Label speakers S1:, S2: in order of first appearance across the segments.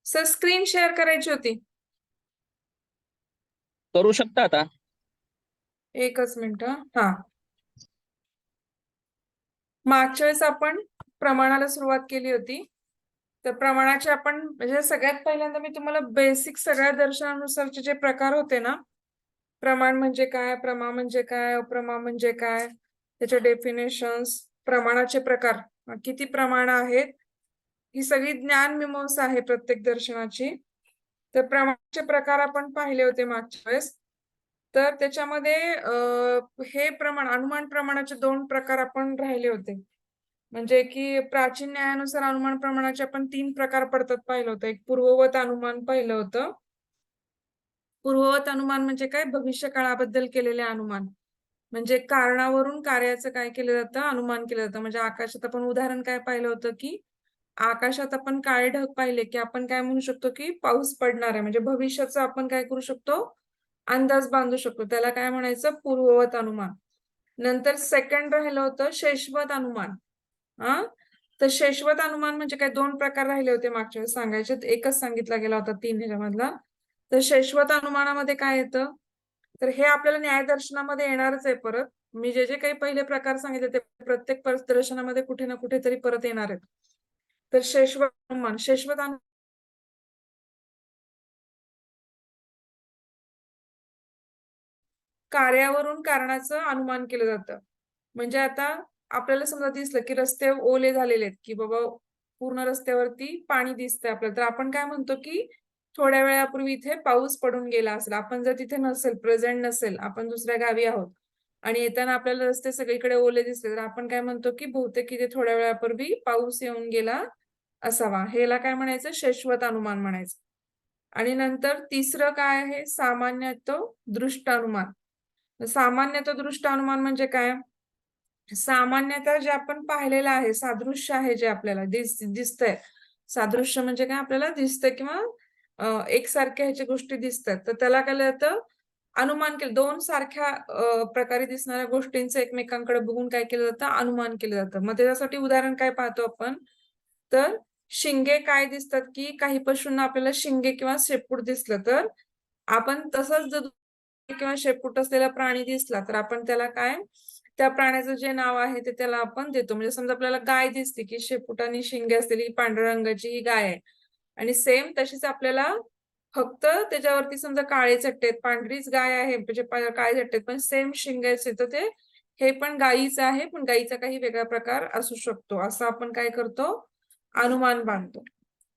S1: Sir screen share करायची होती.
S2: करू शकता आता.
S1: एकच मिनिट. हा, मागच्या वेळेस आपण प्रमाणाला सुरुवात केली होती. तर प्रमाणाचे आपण म्हणजे सगळ्यात पहिल्यांदा मी तुम्हाला बेसिक सगळ्या दर्शनानुसारचे जे प्रकार होते ना, प्रमाण म्हणजे काय, प्रमा म्हणजे काय, अप्रमा म्हणजे काय, त्याचे डेफिनेशन्स, प्रमाणाचे प्रकार, किती प्रमाण आहेत, ही सगळी ज्ञान मीमांसा आहे प्रत्येक दर्शनाची. तर प्रमाणाचे प्रकार आपण पाहिले होते मागच्या वेळेस. तर त्याच्यामध्ये हे प्रमाण, अनुमान प्रमाणाचे 2 प्रकार आपण राहिले होते. म्हणजे की प्राचीन न्यायानुसार अनुमान प्रमाणाचे आपण 3 प्रकार पडतात पाहिलं होतं. एक पूर्ववत अनुमान पाहिलं होतं. पूर्ववत अनुमान म्हणजे काय, भविष्य काळाबद्दल केलेले अनुमान. म्हणजे कारणावरून कार्याचं काय केलं जातं, अनुमान केलं जातं. म्हणजे आकाशात आपण उदाहरण काय पाहिलं होतं की आकाशात आपण काळे ढग पाहिले की आपण काय म्हणू शकतो की पाऊस पडणार आहे. म्हणजे भविष्याचा आपण काय करू शकतो, अंदाज बांधू शकतो. त्याला काय म्हणायचं, पूर्ववत अनुमान. नंतर सेकंड राहिलं होतं शेषवत अनुमान. हा, तर शेषवत अनुमान म्हणजे काय, 2 प्रकार राहिले होते मागच्या वेळेस सांगायचे, एकच सांगितला गेला होता 3 ह्याच्यामधला. तर शेषवत अनुमानामध्ये काय येतं, तर हे आपल्याला न्यायदर्शनामध्ये येणारच आहे परत. मी जे जे काही पहिले प्रकार सांगितले ते प्रत्येक दर्शनामध्ये कुठे ना कुठेतरी परत येणार आहेत. तर शेषवत अनुमान, शेषवत अनुमान कार्यावरून कारणाचं अनुमान केलं जातं. म्हणजे आता आपल्याला समजा दिसलं की रस्ते ओले झालेले आहेत, की बाबा पूर्ण रस्त्यावरती पाणी दिसतंय आपल्याला, तर आपण काय म्हणतो की थोड्या वेळापूर्वी इथे पाऊस पडून गेला असेल. आपण जर तिथे नसेल, प्रेझेंट नसेल, आपण दुसऱ्या गावी आहोत आणि येताना आपल्याला रस्ते सगळीकडे ओले दिसले, तर आपण काय म्हणतो की बहुतेक इथे थोड्या वेळापूर्वी पाऊस येऊन गेला असावा. ह्याला काय म्हणायचं, शेषवत अनुमान म्हणायचं. आणि नंतर तिसरं काय आहे, सामान्यतः दृष्ट अनुमान. सामान्यतः दृष्ट अनुमान म्हणजे काय, सामान्यतः जे आपण पाहिलेलं आहे, सादृश्य आहे, जे आपल्याला दिसतंय. सादृश्य म्हणजे काय, आपल्याला दिसतंय किंवा एकसारख्या ह्याच्या गोष्टी दिसतात, तर त्याला काय जातं, अनुमान केलं. 2 सारख्या प्रकारे दिसणाऱ्या गोष्टींचं एकमेकांकडे बघून काय केलं जातं, अनुमान केलं जातं. मग त्याच्यासाठी उदाहरण काय पाहतो आपण, तर शिंगे काय दिसतात, की काही पशूंना आपल्याला शिंगे किंवा शेपूट दिसलं, तर आपण तसंच जर किंवा शेपूट असलेला प्राणी दिसला, तर आपण त्याला काय, त्या प्राण्याचं जे नाव आहे ते त्याला आपण देतो. म्हणजे समजा आपल्याला गाय दिसते, की शेपूट आणि शिंगे असलेली पांढऱ्या रंगाची ही गाय आहे, आणि सेम तशीच आपल्याला फक्त त्याच्यावरती समजा काळे चट्टे आहेत, पांढरीच गाय आहे म्हणजे काळे चट्टे आहेत, पण सेम शिंगाचे, तर ते हे पण गायीचं आहे, पण गायीचा काही वेगळा प्रकार असू शकतो, असं आपण काय करतो, अनुमान बांधतो.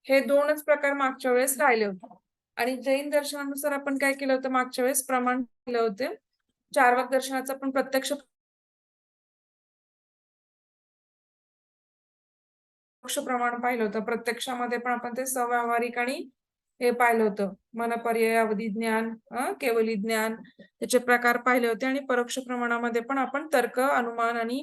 S1: हे 2च प्रकार मागच्या वेळेस राहिले होते. आणि जैन दर्शनानुसार आपण काय केलं होतं मागच्या वेळेस, प्रमाण केले होते. चार्वाक दर्शनाचं आपण प्रत्यक्ष प्रमाण पाहिलं होतं. प्रत्यक्षामध्ये पण आपण ते सव्यावहारिक आणि हे पाहिलं होतं, मनपर्यय, अवधी ज्ञान, केवली ज्ञान, त्याचे प्रकार पाहिले होते. आणि परोक्ष प्रमाणामध्ये पण आपण तर्क, अनुमान आणि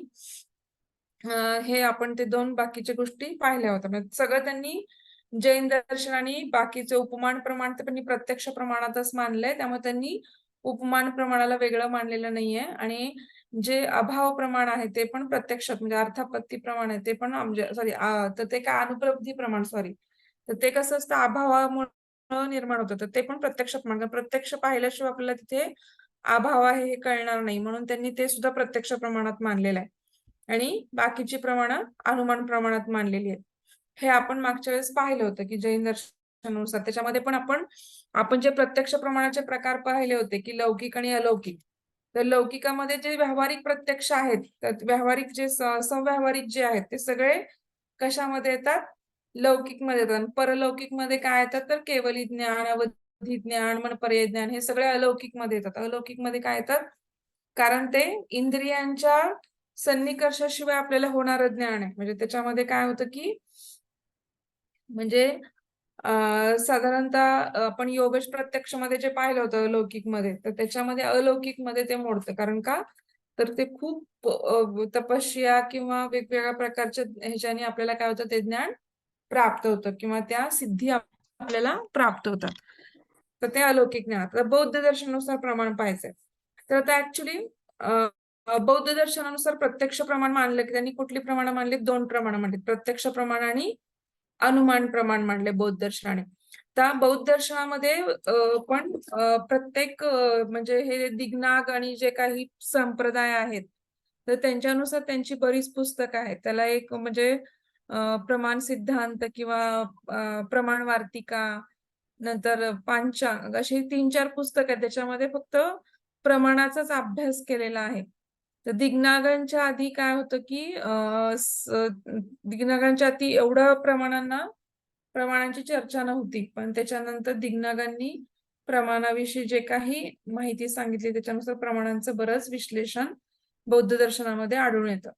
S1: हे आपण ते 2 बाकीच्या गोष्टी पाहिल्या होत्या. म्हणजे सगळं त्यांनी जैन दर्शन आणि बाकीचे उपमान प्रमाण तर त्यांनी प्रत्यक्ष प्रमाणातच मानलंय. त्यामुळे त्यांनी उपमान प्रमाणाला वेगळं मानलेलं नाहीये. आणि जे अभाव प्रमाण आहे ते पण प्रत्यक्षात म्हणजे अर्थापत्ती प्रमाण आहे ते पण सॉरी, तर ते काय अनुपलब्धी प्रमाण, सॉरी, तर ते कसं असतं, अभावामुळे निर्माण होतं, तर ते पण प्रत्यक्षात मानतात. प्रत्यक्ष पाहिल्याशिवाय आपल्याला तिथे अभाव आहे हे कळणार नाही, म्हणून त्यांनी ते सुद्धा प्रत्यक्ष प्रमाणात मानलेलं आहे. आणि बाकीची प्रमाणं अनुमान प्रमाणात मानलेली आहेत. हे आपण मागच्या वेळेस पाहिलं होतं की जैन दर्शनानुसार त्याच्यामध्ये पण आपण जे प्रत्यक्ष प्रमाणाचे प्रकार पाहिले होते की लौकिक आणि अलौकिक. तर लौकिकामध्ये जे व्यावहारिक प्रत्यक्ष आहेत, तर व्यावहारिक जे संव्यावहारिक जे आहेत ते सगळे कशामध्ये येतात, लौकिक मध्ये येतात. परलौकिक मध्ये काय येतात, तर केवली ज्ञान, अवधी ज्ञान, मनपर्यय ज्ञान, हे सगळे अलौकिक मध्ये येतात. अलौकिक मध्ये काय येतात, कारण ते इंद्रियांच्या सन्निकर्षाशिवाय आपल्याला होणारं ज्ञान आहे. म्हणजे त्याच्यामध्ये काय होतं की म्हणजे साधारणतः आपण योगेश प्रत्यक्ष मध्ये जे पाहिलं होतं अलौकिक मध्ये, तर त्याच्यामध्ये अलौकिक मध्ये ते मोडतं. कारण का, तर ते खूप तपस्या किंवा वेगवेगळ्या प्रकारच्या ह्याच्याने आपल्याला काय होतं, ते ज्ञान प्राप्त होतं किंवा त्या सिद्धी आपल्याला प्राप्त होतात. तर ते अलौकिक ज्ञान. तर बौद्ध दर्शनानुसार प्रमाण पाहायचंय, तर आता ऍक्च्युली बौद्ध दर्शनानुसार प्रत्यक्ष प्रमाण मानलं की त्यांनी कुठली प्रमाण मानली, 2 प्रमाण मानली, प्रत्यक्ष प्रमाण आणि अनुमान प्रमाण मानले बौद्ध दर्शनाने. त्या बौद्ध दर्शनामध्ये पण प्रत्येक म्हणजे हे दिग्नाग आणि जे काही संप्रदाय आहेत, तर त्यांच्यानुसार त्यांची बरीच पुस्तकं आहेत. त्याला एक म्हणजे प्रमाण सिद्धांत किंवा प्रमाण वार्तिका, नंतर पांचांग अशी 3-4 पुस्तकं आहेत. त्याच्यामध्ये फक्त प्रमाणाचाच अभ्यास केलेला आहे. तर दिग्नागांच्या आधी काय होतं, की दिग्नागांच्या आधी एवढं प्रमाणांची चर्चा नव्हती. पण त्याच्यानंतर दिग्नागांनी प्रमाणाविषयी जे काही माहिती सांगितली त्याच्यानुसार प्रमाणांचं बरंच विश्लेषण बौद्ध दर्शनामध्ये आढळून येतं.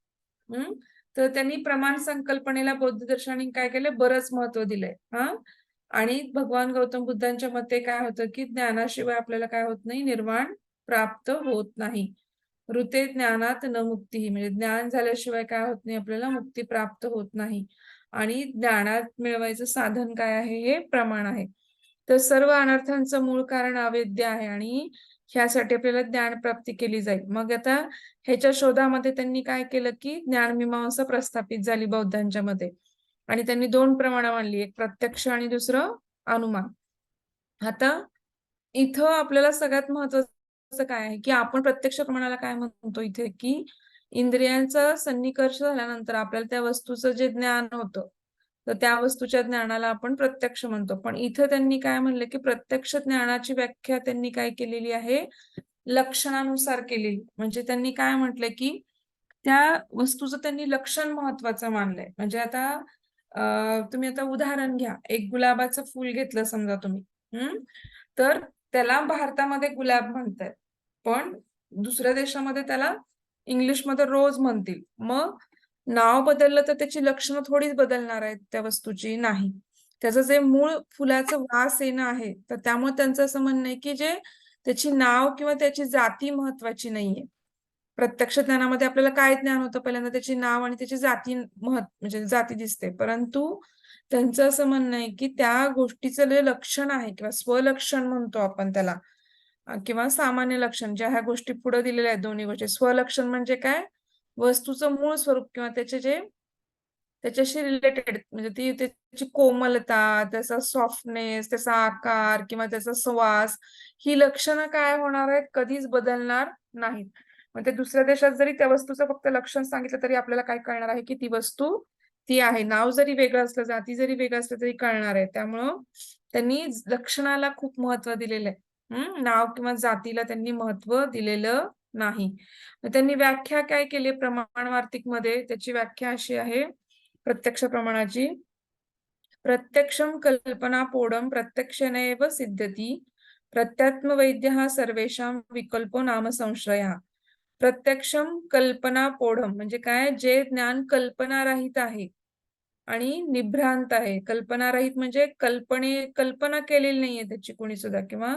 S1: हं. तर त्यांनी प्रमाण संकल्पनेला बौद्ध दर्शनाने काय केलं बरंच महत्त्व दिलंय. हां. आणि भगवान गौतम बुद्धांच्या मते काय होतं, की ज्ञानाशिवाय आपल्याला काय होत नाही, निर्वाण प्राप्त होत नाही. ऋते ज्ञानात न मुक्ती म्हणजे ज्ञान झाल्याशिवाय काय होत नाही आपल्याला मुक्ती प्राप्त होत नाही. आणि ज्ञानात मिळवायचं साधन काय आहे? हे प्रमाण आहे. तर सर्व अनर्थांचं मूळ कारण अविद्या आहे आणि ह्यासाठी आपल्याला ज्ञानप्राप्ती केली जाईल. मग आता ह्याच्या शोधामध्ये त्यांनी काय केलं, की ज्ञानमीमांसा प्रस्थापित झाली बौद्धांच्या मध्ये आणि त्यांनी 2 प्रमाणं मांडली. एक प्रत्यक्ष आणि दुसरं अनुमान. आता इथं आपल्याला सगळ्यात महत्त्वाचं काय आहे, की आपण प्रत्यक्ष प्रमाणाला काय म्हणतो इथे, की इंद्रियांचा सन्निकर्ष झाल्यानंतर आपल्याला त्या वस्तूचं जे ज्ञान होतं, तर त्या वस्तूच्या ज्ञानाला आपण प्रत्यक्ष म्हणतो. पण इथं त्यांनी काय म्हणलं, की प्रत्यक्ष ज्ञानाची व्याख्या त्यांनी काय केलेली आहे, लक्षणानुसार केलेली. म्हणजे त्यांनी काय म्हटलंय, की त्या वस्तूचं त्यांनी लक्षण महत्त्वाचं मानलंय. म्हणजे आता तुम्ही आता उदाहरण घ्या. एक गुलाबाचं फूल घेतलं समजा तुम्ही. हं. तर त्याला भारतामध्ये गुलाब म्हणतायत. पण दुसऱ्या देशामध्ये त्याला इंग्लिशमध्ये रोज म्हणतील. मग नाव बदललं तर त्याची लक्षणं थोडीच बदलणार आहेत त्या वस्तूची? नाही. त्याचं जे मूळ फुलाचं वास येणं आहे, तर त्यामुळे त्यांचं असं म्हणणं आहे, की जे त्याची नाव किंवा त्याची जाती महत्त्वाची नाहीये. प्रत्यक्ष ज्ञानामध्ये आपल्याला काय ज्ञान होतं? पहिल्यांदा त्याची नाव आणि त्याची जाती म्हणजे जाती दिसते. परंतु त्यांचं असं म्हणणं आहे, की त्या गोष्टीचं जे लक्षण आहे किंवा स्वलक्षण म्हणतो आपण त्याला किंवा सामान्य लक्षण ज्या ह्या गोष्टी पुढे दिलेल्या आहेत दोन्ही गोष्टी. स्वलक्षण म्हणजे काय? वस्तूचं मूळ स्वरूप किंवा त्याचे जे त्याच्याशी रिलेटेड म्हणजे ती त्याची कोमलता, त्याचा सॉफ्टनेस, त्याचा आकार किंवा त्याचा सुवास ही लक्षणं काय होणार आहेत? कधीच बदलणार नाहीत. मग ते दुसऱ्या देशात जरी त्या वस्तूचं फक्त लक्षण सांगितलं तरी आपल्याला काय कळणार आहे, की ती वस्तू ती आहे. नाव जरी वेगळं असलं, जाती जरी वेगळं असलं तरी कळणार आहे. त्यामुळं त्यांनी लक्षणाला खूप महत्त्व दिलेलं आहे. नाव किंवा जातीला त्यांनी महत्त्व दिलेलं नाही. मग त्यांनी व्याख्या काय केली प्रमाण वार्तिकमध्ये त्याची व्याख्या अशी आहे प्रत्यक्ष प्रमाणाची प्रत्यक्षं कल्पनापोढं प्रत्यक्षेनैव सिद्ध्यति प्रत्यात्मवैद्यः सर्वेषां विकल्पो नाम संशयः. प्रत्यक्षं कल्पनापोढं म्हणजे काय? जे ज्ञान कल्पनारहित आहे आणि निभ्रांत आहे. कल्पनारहित म्हणजे कल्पना केलेली नाहीये त्याची कोणी सुद्धा किंवा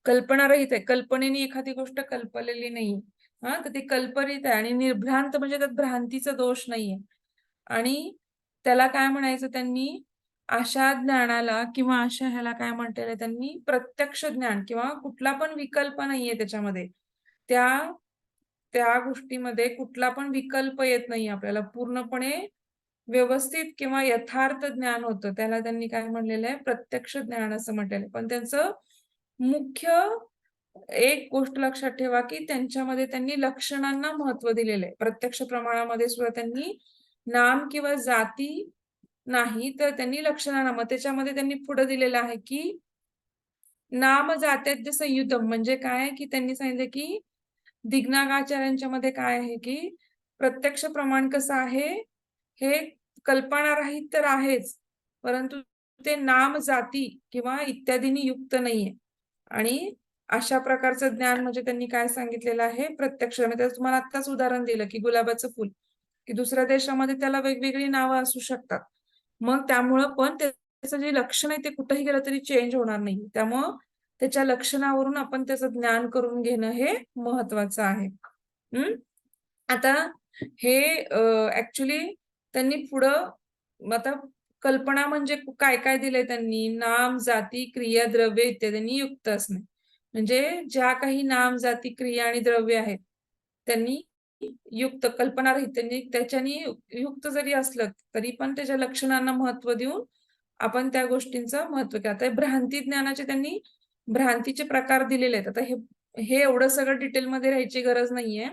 S1: कल्पनारहित आहे. कल्पनेने एखादी गोष्ट कल्पलेली नाही. हां, तर ती कल्पनित आहे आणि निर्भ्रांत म्हणजे त्यात भ्रांतीचा दोष नाहीये. आणि त्याला काय म्हणायचं त्यांनी, अशा ज्ञानाला किंवा अशा ह्याला काय म्हटलेलं आहे त्यांनी, प्रत्यक्ष ज्ञान किंवा कुठला पण विकल्प नाहीये त्याच्यामध्ये. त्या त्या गोष्टीमध्ये कुठला पण विकल्प येत नाही आपल्याला. पूर्णपणे व्यवस्थित किंवा यथार्थ ज्ञान होतं. त्याला त्यांनी काय म्हणलेलं आहे, प्रत्यक्ष ज्ञान असं म्हटलेलं आहे. पण त्यांचं मुख्य एक गोष्ट लक्षात ठेवा, की त्यांच्यामध्ये त्यांनी लक्षणांना महत्त्व दिलेलं आहे. प्रत्यक्ष प्रमाणामध्ये सुद्धा त्यांनी नाम किंवा जाती नाही, तर त्यांनी लक्षणांना मग त्याच्यामध्ये त्यांनी पुढे दिलेलं आहे, की नाम जात्याद्य संयुतम म्हणजे काय, की त्यांनी सांगितलं, की दिग्नागाचार्यांच्या मध्ये काय आहे, की प्रत्यक्ष प्रमाण कसं आहे, हे कल्पनारहित तर आहेच, परंतु ते नाम, जाती किंवा इत्यादींनी युक्त नाहीये. आणि अशा प्रकारचं ज्ञान म्हणजे त्यांनी काय सांगितलेलं आहे, प्रत्यक्ष म्हणजे तुम्हाला आत्ताच उदाहरण दिलं, की गुलाबाचं फुल, की दुसऱ्या देशामध्ये त्याला वेगवेगळी नावं असू शकतात. मग त्यामुळं पण त्याचं जे लक्षण आहे ते कुठेही गेलं तरी चेंज होणार नाही. त्यामुळं त्याच्या लक्षणावरून आपण त्याचं ज्ञान करून घेणं हे महत्वाचं आहे. हं. आता हे ॲक्चुअली त्यांनी पुढं आता कल्पना म्हणजे काय-काय दिलंय त्यांनी? नाम, जाती, क्रिया, द्रव्य इत्यादींनी युक्त असणे. म्हणजे ज्या काही नाम, जाती, क्रिया आणि द्रव्य आहेत, त्यांनी युक्त कल्पनारहित त्यांनी त्याच्यानी युक्त जरी असलं, तरी पण त्याच्या लक्षणांना महत्त्व देऊन आपण त्या गोष्टींचं महत्व केलं. आता भ्रांती ज्ञानाचे त्यांनी भ्रांतीचे प्रकार दिलेले आहेत. आता हे हे एवढं सगळं डिटेलमध्ये राहायची गरज नाहीये.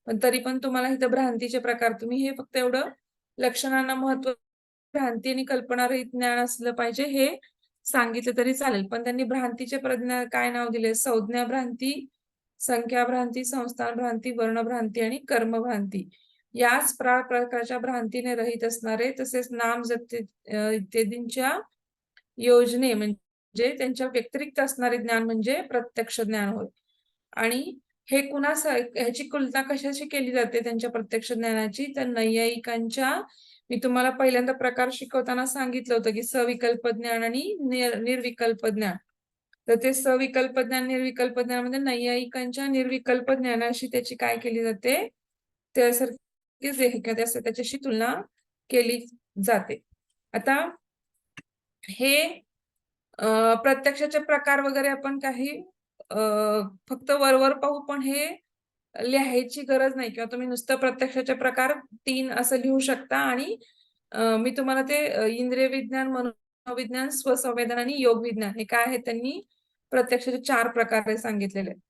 S1: पण तरी पण तुम्हाला इथं भ्रांतीचे प्रकार तुम्ही हे फक्त एवढं लक्षणांना महत्व, भ्रांती आणि कल्पनारहित ज्ञान असलं पाहिजे हे सांगितलं तरी चालेल. पण त्यांनी भ्रांतीचे प्रज्ञा काय नाव दिले? संज्ञा भ्रांती, संख्या भ्रांती, संस्थान भ्रांती, वर्ण भ्रांती आणि कर्म भ्रांती. याच प्रकारच्या भ्रांतीने रहित असणारे तसेच नाम इत्यादींच्या योजने म्हणजे त्यांच्या व्यतिरिक्त असणारे ज्ञान म्हणजे प्रत्यक्ष ज्ञान होय. आणि हे ह्याची तुलना कशाशी केली जाते त्यांच्या प्रत्यक्ष ज्ञानाची? तर नैयायिकांच्या, मी तुम्हाला पहिल्यांदा प्रकार शिकवताना सांगितलं होतं की सविकल्प ज्ञान आणि निर्विकल्प ज्ञान. तर ते सविकल्प ज्ञान, निर्विकल्प ज्ञानामध्ये नैयायिकांच्या निर्विकल्प ज्ञानाशी त्याची काय केली जाते? त्यासारखीच त्याच्याशी तुलना केली जाते. आता हे प्रत्यक्षाचे प्रकार वगैरे आपण काही फक्त वरवर पाहू, पण हे लिहायची गरज नाही किंवा तुम्ही नुसतं प्रत्यक्षाचे प्रकार 3 असं लिहू शकता आणि मी तुम्हाला ते इंद्रिय विज्ञान, मनोविज्ञान, स्वसंवेदना आणि योग विज्ञान हे काय आहे त्यांनी प्रत्यक्षाचे 4 प्रकारे सांगितलेले आहेत.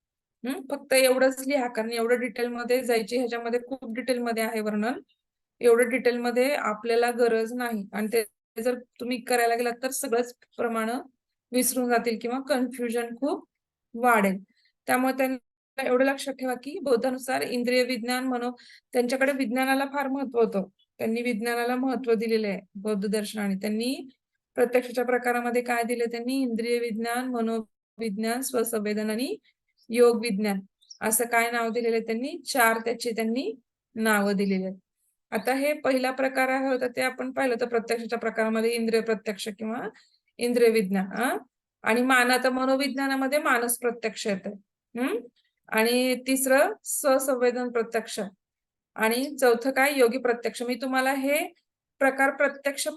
S1: फक्त एवढंच लिहा, कारण एवढं डिटेलमध्ये जायची, ह्याच्यामध्ये खूप डिटेलमध्ये आहे वर्णन. एवढं डिटेलमध्ये आपल्याला गरज नाही आणि ते जर तुम्ही करायला गेलात तर सगळंच प्रमाण विसरून जातील किंवा कन्फ्युजन खूप वाढेल. त्यामुळे त्यांनी एवढं लक्षात ठेवा की बौद्धानुसार इंद्रिय विज्ञान, त्यांच्याकडे विज्ञानाला फार महत्व होतं. त्यांनी विज्ञानाला महत्व दिलेले आहे बौद्ध दर्शनाने. त्यांनी प्रत्यक्षाच्या प्रकारामध्ये काय दिले? त्यांनी इंद्रिय विज्ञान, मनोविज्ञान, स्वसंवेदना आणि योग विज्ञान असं काय नाव दिलेले? त्यांनी 4 त्याची त्यांनी नावं दिलेली आहेत. आता हे पहिला प्रकार आहे होता ते आपण पाहिलं होतं प्रत्यक्षाच्या प्रकारामध्ये इंद्रिय प्रत्यक्ष किंवा इंद्रिय विज्ञान. आणि आता मनोविज्ञानामध्ये मानस प्रत्यक्ष येतं. आणि तिसरं स्वसंवेदन प्रत्यक्ष आणि चौथं काय? योगी प्रत्यक्ष. मी तुम्हाला हे प्रत्यक्ष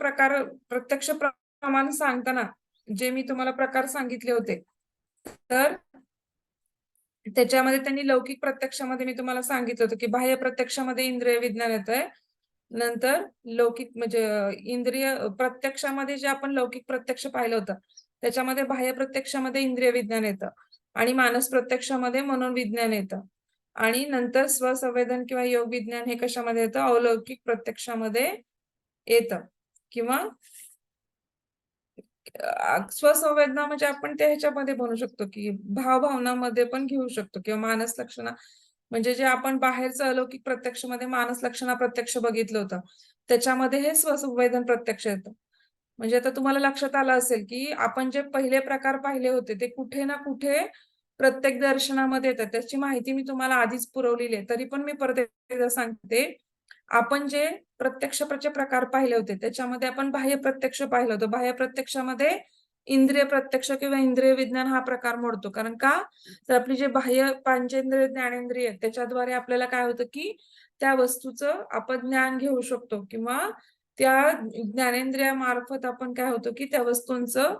S1: प्रमाण सांगताना जे मी तुम्हाला प्रकार सांगितले होते, तर त्याच्यामध्ये त्यांनी लौकिक प्रत्यक्षामध्ये मी तुम्हाला सांगितलं होतं की बाह्य प्रत्यक्षामध्ये इंद्रिय विज्ञान येतंय. नंतर लौकिक म्हणजे इंद्रिय प्रत्यक्षामध्ये जे आपण लौकिक प्रत्यक्ष पाहिलं होतं, त्याच्यामध्ये बाह्य प्रत्यक्षामध्ये इंद्रिय विज्ञान येतं आणि मानस प्रत्यक्षामध्ये मनोविज्ञान येतं. आणि नंतर स्वसंवेदन किंवा योग विज्ञान हे कशामध्ये येतं? अलौकिक प्रत्यक्षामध्ये येतं. किंवा स्वसंवेदना म्हणजे आपण ते ह्याच्यामध्ये बनवू शकतो की भावभावनामध्ये पण घेऊ शकतो किंवा मानस लक्षणा, म्हणजे जे आपण बाहेरचं अलौकिक प्रत्यक्षामध्ये मानस लक्षणा प्रत्यक्ष बघितलं होतं, त्याच्यामध्ये हे स्वसंवेदन प्रत्यक्ष येतं. म्हणजे आता तुम्हाला लक्षात आलं असेल की आपण जे पहिले प्रकार पाहिले होते ते कुठे ना कुठे प्रत्येक दर्शनामध्ये येतात. त्याची माहिती मी तुम्हाला आधीच पुरवलेली आहे. तरी पण मी परत एकदा सांगते. आपण जे प्रत्यक्षाचे प्रकार पाहिले होते त्याच्यामध्ये आपण बाह्य प्रत्यक्ष पाहिलं होतं. बाह्य प्रत्यक्षामध्ये इंद्रिय प्रत्यक्ष किंवा इंद्रिय विज्ञान हा प्रकार मोडतो. कारण का? तर आपली जे बाह्य पंचेंद्रिय, ज्ञानेंद्रिय त्याच्याद्वारे आपल्याला काय होतं की त्या वस्तूचं आपण ज्ञान घेऊ शकतो किंवा त्या ज्ञानेंद्रियामार्फत आपण काय होतं की त्या वस्तूंचं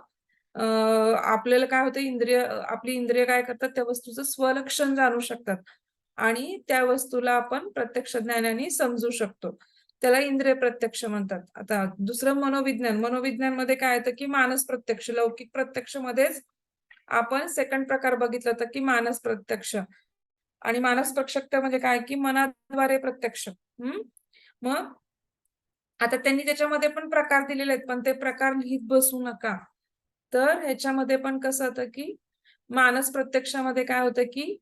S1: आपल्याला काय होतं, आपली इंद्रिय काय करतात? त्या वस्तूचं स्वलक्षण जाणू शकतात आणि त्या वस्तूला आपण प्रत्यक्ष ज्ञानाने समजू शकतो. त्याला इंद्रिय प्रत्यक्ष म्हणतात. आता दुसरं मनोविज्ञान मध्ये काय येतं की मानस प्रत्यक्ष. लौकिक प्रत्यक्षमध्येच आपण सेकंड प्रकार बघितला होता की मानस प्रत्यक्ष. आणि मानस प्रत्यक्ष म्हणजे काय की मनाद्वारे प्रत्यक्ष. मग आता त्यांनी त्याच्यामध्ये पण प्रकार दिलेले आहेत, पण ते प्रकार लिहित बसू नका. तर ह्याच्यामध्ये पण कसं होतं की मानस प्रत्यक्षामध्ये काय होतं की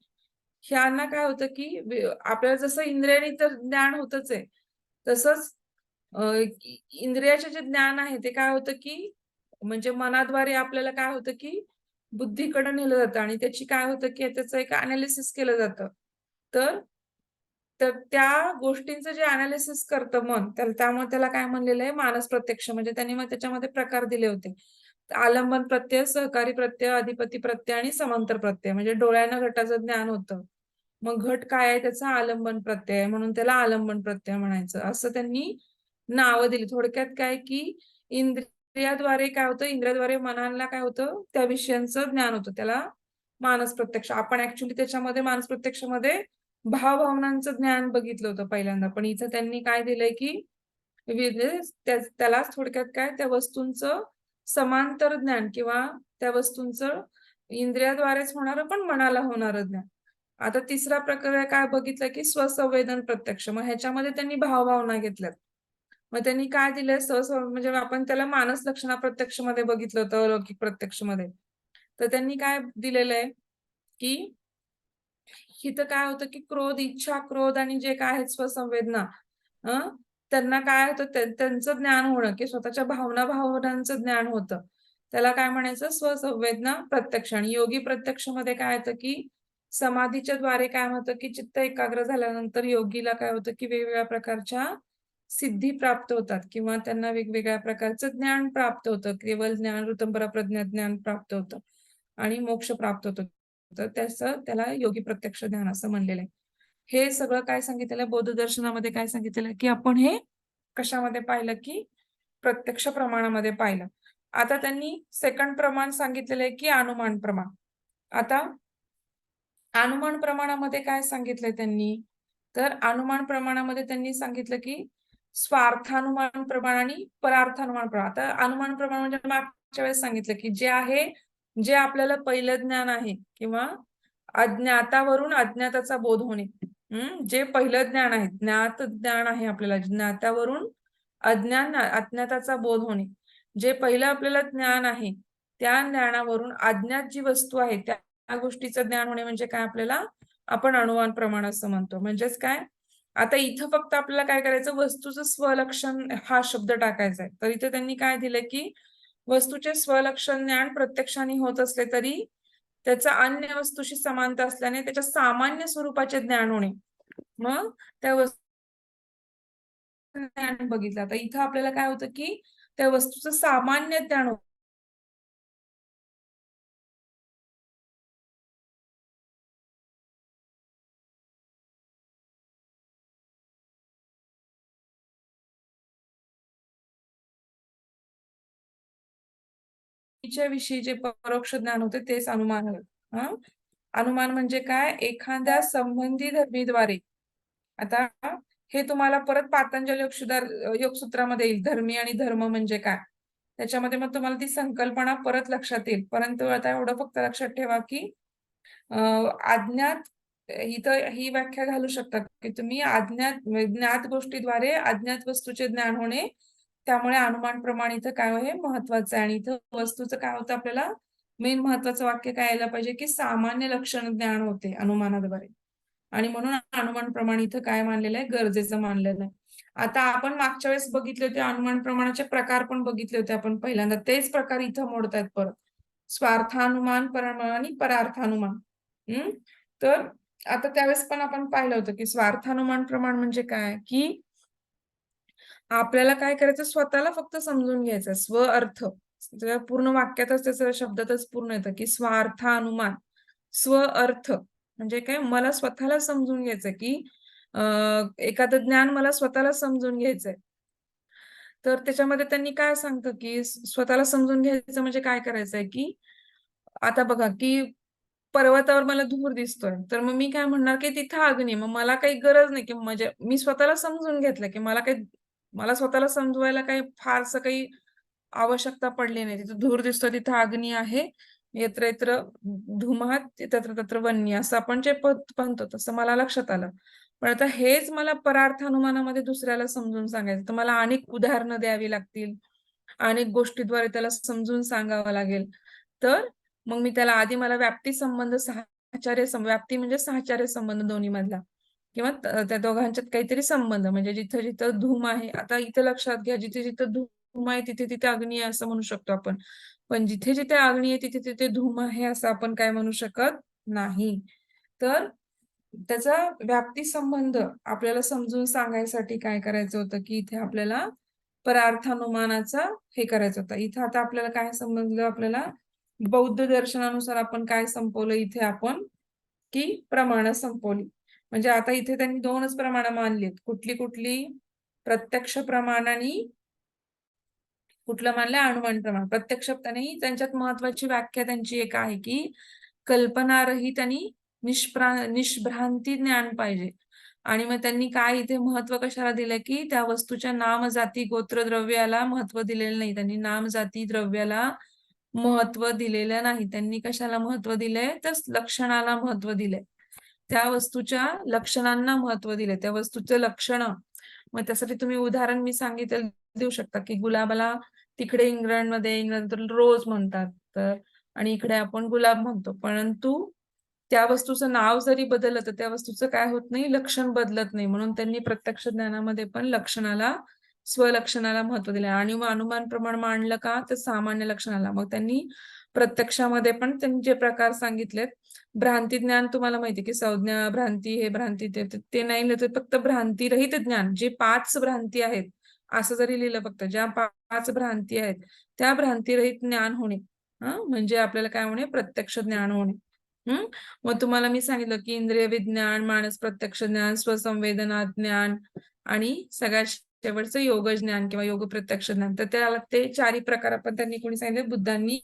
S1: ह्यांना काय होतं की आपल्याला जसं इंद्रियाने तर ज्ञान होतच आहे, तसंच इंद्रियाचे जे ज्ञान आहे ते काय होतं की म्हणजे मनाद्वारे आपल्याला काय होतं की बुद्धीकडे नेलं जातं आणि त्याची काय होतं की त्याचं एक अनालिसिस केलं जातं. तर त्या गोष्टींचं जे अनालिसिस करतं मन, त्यामुळे त्याला काय म्हणलेलं आहे? मानस प्रत्यक्ष. म्हणजे त्यांनी मग त्याच्यामध्ये प्रकार दिले होते. आलंबन प्रत्यय, सहकारी प्रत्यय, अधिपती प्रत्यय आणि समांतर प्रत्यय. म्हणजे डोळ्यानं घटाचं ज्ञान होतं. मग घट काय आहे? त्याचा आलंबन प्रत्यय म्हणून त्याला आलंबन प्रत्यय म्हणायचं. असं त्यांनी नावं दिली. थोडक्यात काय की इंद्रियाद्वारे काय होतं? इंद्रियाद्वारे मनाला काय होतं? त्या विषयांचं ज्ञान होतं. त्याला मानस प्रत्यक्ष. आपण ऍक्च्युली त्याच्यामध्ये मानस प्रत्यक्षामध्ये भावभावनांचं ज्ञान बघितलं होतं पहिल्यांदा. पण इथं त्यांनी काय दिलंय की त्यालाच थोडक्यात काय त्या वस्तूंचं समांतर ज्ञान किंवा त्या वस्तूंचं इंद्रियाद्वारेच होणारं पण मनाला होणारं ज्ञान. आता तिसरा प्रकार काय बघितलं की स्वसंवेदन प्रत्यक्ष. मग ह्याच्यामध्ये त्यांनी भावभावना घेतल्यात. मग त्यांनी काय दिलंय म्हणजे आपण त्याला मानस लक्षणा प्रत्यक्षमध्ये बघितलं होतं, अलौकिक प्रत्यक्षमध्ये. तर त्यांनी काय दिलेलं आहे की इथं काय होतं की क्रोध, इच्छा, क्रोध आणि जे काय आहेत स्वसंवेदना अं, त्यांना काय होतं त्यांचं ज्ञान होणं की स्वतःच्या भावनांचं ज्ञान होतं. त्याला काय म्हणायचं स्वसंवेदना प्रत्यक्ष. आणि योगी प्रत्यक्षमध्ये काय होतं की समाधीच्या द्वारे काय होतं की चित्त एकाग्र झाल्यानंतर योगीला काय होतं की वेगवेगळ्या प्रकारच्या सिद्धी प्राप्त होतात किंवा त्यांना वेगवेगळ्या प्रकारचं ज्ञान प्राप्त होतं. केवळ ज्ञान, ऋतंभर प्रज्ञा ज्ञान प्राप्त होतं आणि मोक्ष प्राप्त होतो. तर त्याला योगी प्रत्यक्ष ज्ञान असं म्हणलेलं आहे. हे सगळं काय सांगितलेलं आहे बौद्ध दर्शनामध्ये काय सांगितलेलं आहे, की आपण हे कशामध्ये पाहिलं, की प्रत्यक्ष प्रमाणामध्ये पाहिलं. आता त्यांनी सेकंड प्रमाण सांगितलेलं आहे, की अनुमान प्रमाण. आता अनुमान प्रमाणामध्ये काय सांगितलंय त्यांनी? तर अनुमान प्रमाणामध्ये त्यांनी सांगितलं, की स्वार्थानुमान प्रमाण आणि परार्थानुमान प्रमाण. आता अनुमान प्रमाण म्हणजे मागच्या वेळेस सांगितलं, की जे आपल्याला पहिलं ज्ञान आहे किंवा अज्ञातावरून अज्ञाताचा बोध होणे. जे पहिलं ज्ञान आहे, ज्ञात ज्ञान आहे आपल्याला, ज्ञातावरून अज्ञाताचा बोध होणे. जे पहिलं आपल्याला ज्ञान आहे, त्या ज्ञानावरून अज्ञात जी वस्तू आहे, त्या गोष्टीचं ज्ञान होणे म्हणजे काय आपल्याला आपण अनुमान प्रमाण असं म्हणतो. म्हणजेच काय? आता इथं फक्त आपल्याला काय करायचं वस्तूचं स्वलक्षण हा शब्द टाकायचा आहे. तर इथे त्यांनी काय दिलंय, की वस्तूचे स्वलक्षण ज्ञान प्रत्यक्षाने होत असले तरी त्याचा अन्य वस्तूशी समानता असल्याने त्याच्या सामान्य स्वरूपाचे ज्ञान होणे. मग त्या ज्ञान बघितलं. आता इथं आपल्याला काय होतं, की त्या वस्तूचं सामान्य ज्ञान होतं. विषयी जे परोक्ष ज्ञान होते तेच अनुमान होय. हं. अनुमान म्हणजे काय? एखाद्या संबंधी धर्मीद्वारे. आता हे तुम्हाला परत पातंजल योगसूत्रामध्ये येईल. धर्मी आणि धर्म म्हणजे काय? त्याच्यामध्ये मग तुम्हाला ती संकल्पना परत लक्षात येईल. परंतु आता एवढं फक्त लक्षात ठेवा, की अ, अज्ञात इथं ही व्याख्या घालू शकता, की तुम्ही ज्ञात गोष्टीद्वारे अज्ञात वस्तूचे ज्ञान होणे, त्यामुळे अनुमान प्रमाण इथं काय आहे महत्वाचं आहे. आणि इथं वस्तूचं काय होतं आपल्याला मेन महत्वाचं वाक्य काय यायला पाहिजे, की सामान्य लक्षण ज्ञान होते अनुमानाद्वारे. आणि म्हणून अनुमान प्रमाण इथं काय मानलेलं आहे गरजेचं मानलेलं आहे. आता आपण मागच्या वेळेस बघितले होते अनुमान प्रमाणाचे प्रकार पण बघितले होते आपण पहिल्यांदा. तेच प्रकार इथं मोडतायत परत. स्वार्थानुमान प्रमाण आणि परार्थानुमान. हं. तर आता त्यावेळेस पण आपण पाहिलं होतं, की स्वार्थानुमान प्रमाण म्हणजे काय? की आपल्याला काय करायचं स्वतःला फक्त समजून घ्यायचं स्व अर्थ. त्या पूर्ण वाक्यातच त्याचं शब्दातच पूर्ण येतं, की स्वार्थानुमान. स्व अर्थ म्हणजे काय मला स्वतःला समजून घ्यायचं, की अ, एखादं ज्ञान मला स्वतःला समजून घ्यायचंय. तर त्याच्यामध्ये त्यांनी काय सांगतं, की स्वतःला समजून घ्यायचं म्हणजे काय करायचंय, की आता बघा, की पर्वतावर मला धूर दिसतोय. तर मग मी काय म्हणणार, की तिथं अग्नी आहे. मग मला काही गरज नाही, की म्हणजे मी स्वतःला समजून घेतलं, की मला स्वतःला समजवायला काही फारसं काही आवश्यकता पडली नाही. तिथं धूर दिसतोय, तिथं अग्नी आहे. यत्र यत्र धूमात तत्र तत्र वन्य असं आपण जे पद म्हणतो तसं मला लक्षात आलं. पण आता हेच मला परार्थानुमानामध्ये दुसऱ्याला समजून सांगायचं, तर मला अनेक उदाहरणं द्यावी लागतील. अनेक गोष्टीद्वारे त्याला समजून सांगावं लागेल. तर मग मी त्याला आधी मला व्याप्ती म्हणजे साहचर्य संबंध दोन्हीमधला किंवा त्या दोघांच्यात काहीतरी संबंध म्हणजे जिथं-जिथं धूम आहे. आता इथं लक्षात घ्या जिथे-जिथं धूम आहे तिथे-तिथे अग्नी आहे असं म्हणू शकतो आपण. पण जिथे-जिथे अग्नी आहे तिथे-तिथे धूम आहे असं आपण काय म्हणू शकत नाही. तर त्याचा व्याप्ती संबंध आपल्याला समजून सांगायसाठी काय करायचं होतं, की इथे आपल्याला परार्थानुमानाचा हे करायचं होतं. इथं आता आपल्याला काय समजलं आपल्याला बौद्ध दर्शनानुसार आपण काय संपवलं इथे आपण, की प्रमाणं संपवली. म्हणजे आता इथे त्यांनी 2च प्रमाणं मानलीत. कुठली? प्रत्यक्ष प्रमाण आणि कुठलं मानलं अनुमान प्रमाण. प्रत्यक्षपणे त्यांच्यात महत्वाची व्याख्या त्यांची एक आहे, की कल्पनारहित आणि निष्भ्रांती ज्ञान पाहिजे. आणि मग त्यांनी काय इथे महत्व कशाला दिलंय की त्या वस्तूच्या नाम, जाती, गोत्र, द्रव्याला महत्व दिलेलं नाही. त्यांनी नाम, जाती, द्रव्याला महत्व दिलेलं नाही. त्यांनी कशाला महत्व दिलंय तर लक्षणाला महत्व दिलंय. त्या वस्तूच्या लक्षणांना महत्व दिले, त्या वस्तूचं लक्षण. मग त्यासाठी तुम्ही उदाहरण मी सांगितलं देऊ शकता की गुलाबाला तिकडे इंग्लंड रोज म्हणतात, तर आणि इकडे आपण गुलाब म्हणतो. परंतु त्या वस्तूचं नाव जरी बदललं तर त्या वस्तूचं काय होत नाही, लक्षण बदलत नाही. म्हणून त्यांनी प्रत्यक्ष ज्ञानामध्ये पण लक्षणाला, स्वलक्षणाला महत्व दिले. आणि मग अनुमान प्रमाण मांडलं का तर सामान्य लक्षणाला. मग त्यांनी प्रत्यक्षामध्ये पण त्यांनी जे प्रकार सांगितलेत, भ्रांती ज्ञान तुम्हाला माहिती की संज्ञा, भ्रांती, हे भ्रांती, ते नाही लिहिलं फक्त भ्रांतीरहित ज्ञान, जे 5 भ्रांती आहेत असं जरी लिहिलं फक्त, ज्या 5 भ्रांती आहेत त्या भ्रांतीरहित ज्ञान होणे, म्हणजे आपल्याला काय होणे, प्रत्यक्ष ज्ञान होणे. मग तुम्हाला मी सांगितलं की इंद्रिय विज्ञान, मानस प्रत्यक्ष ज्ञान, स्वसंवेदना ज्ञान आणि सगळ्यात शेवटचं योग ज्ञान किंवा योग प्रत्यक्ष ज्ञान. तर त्याला ते 4ही प्रकार आपण त्यांनी कोणी सांगितले, बुद्धांनी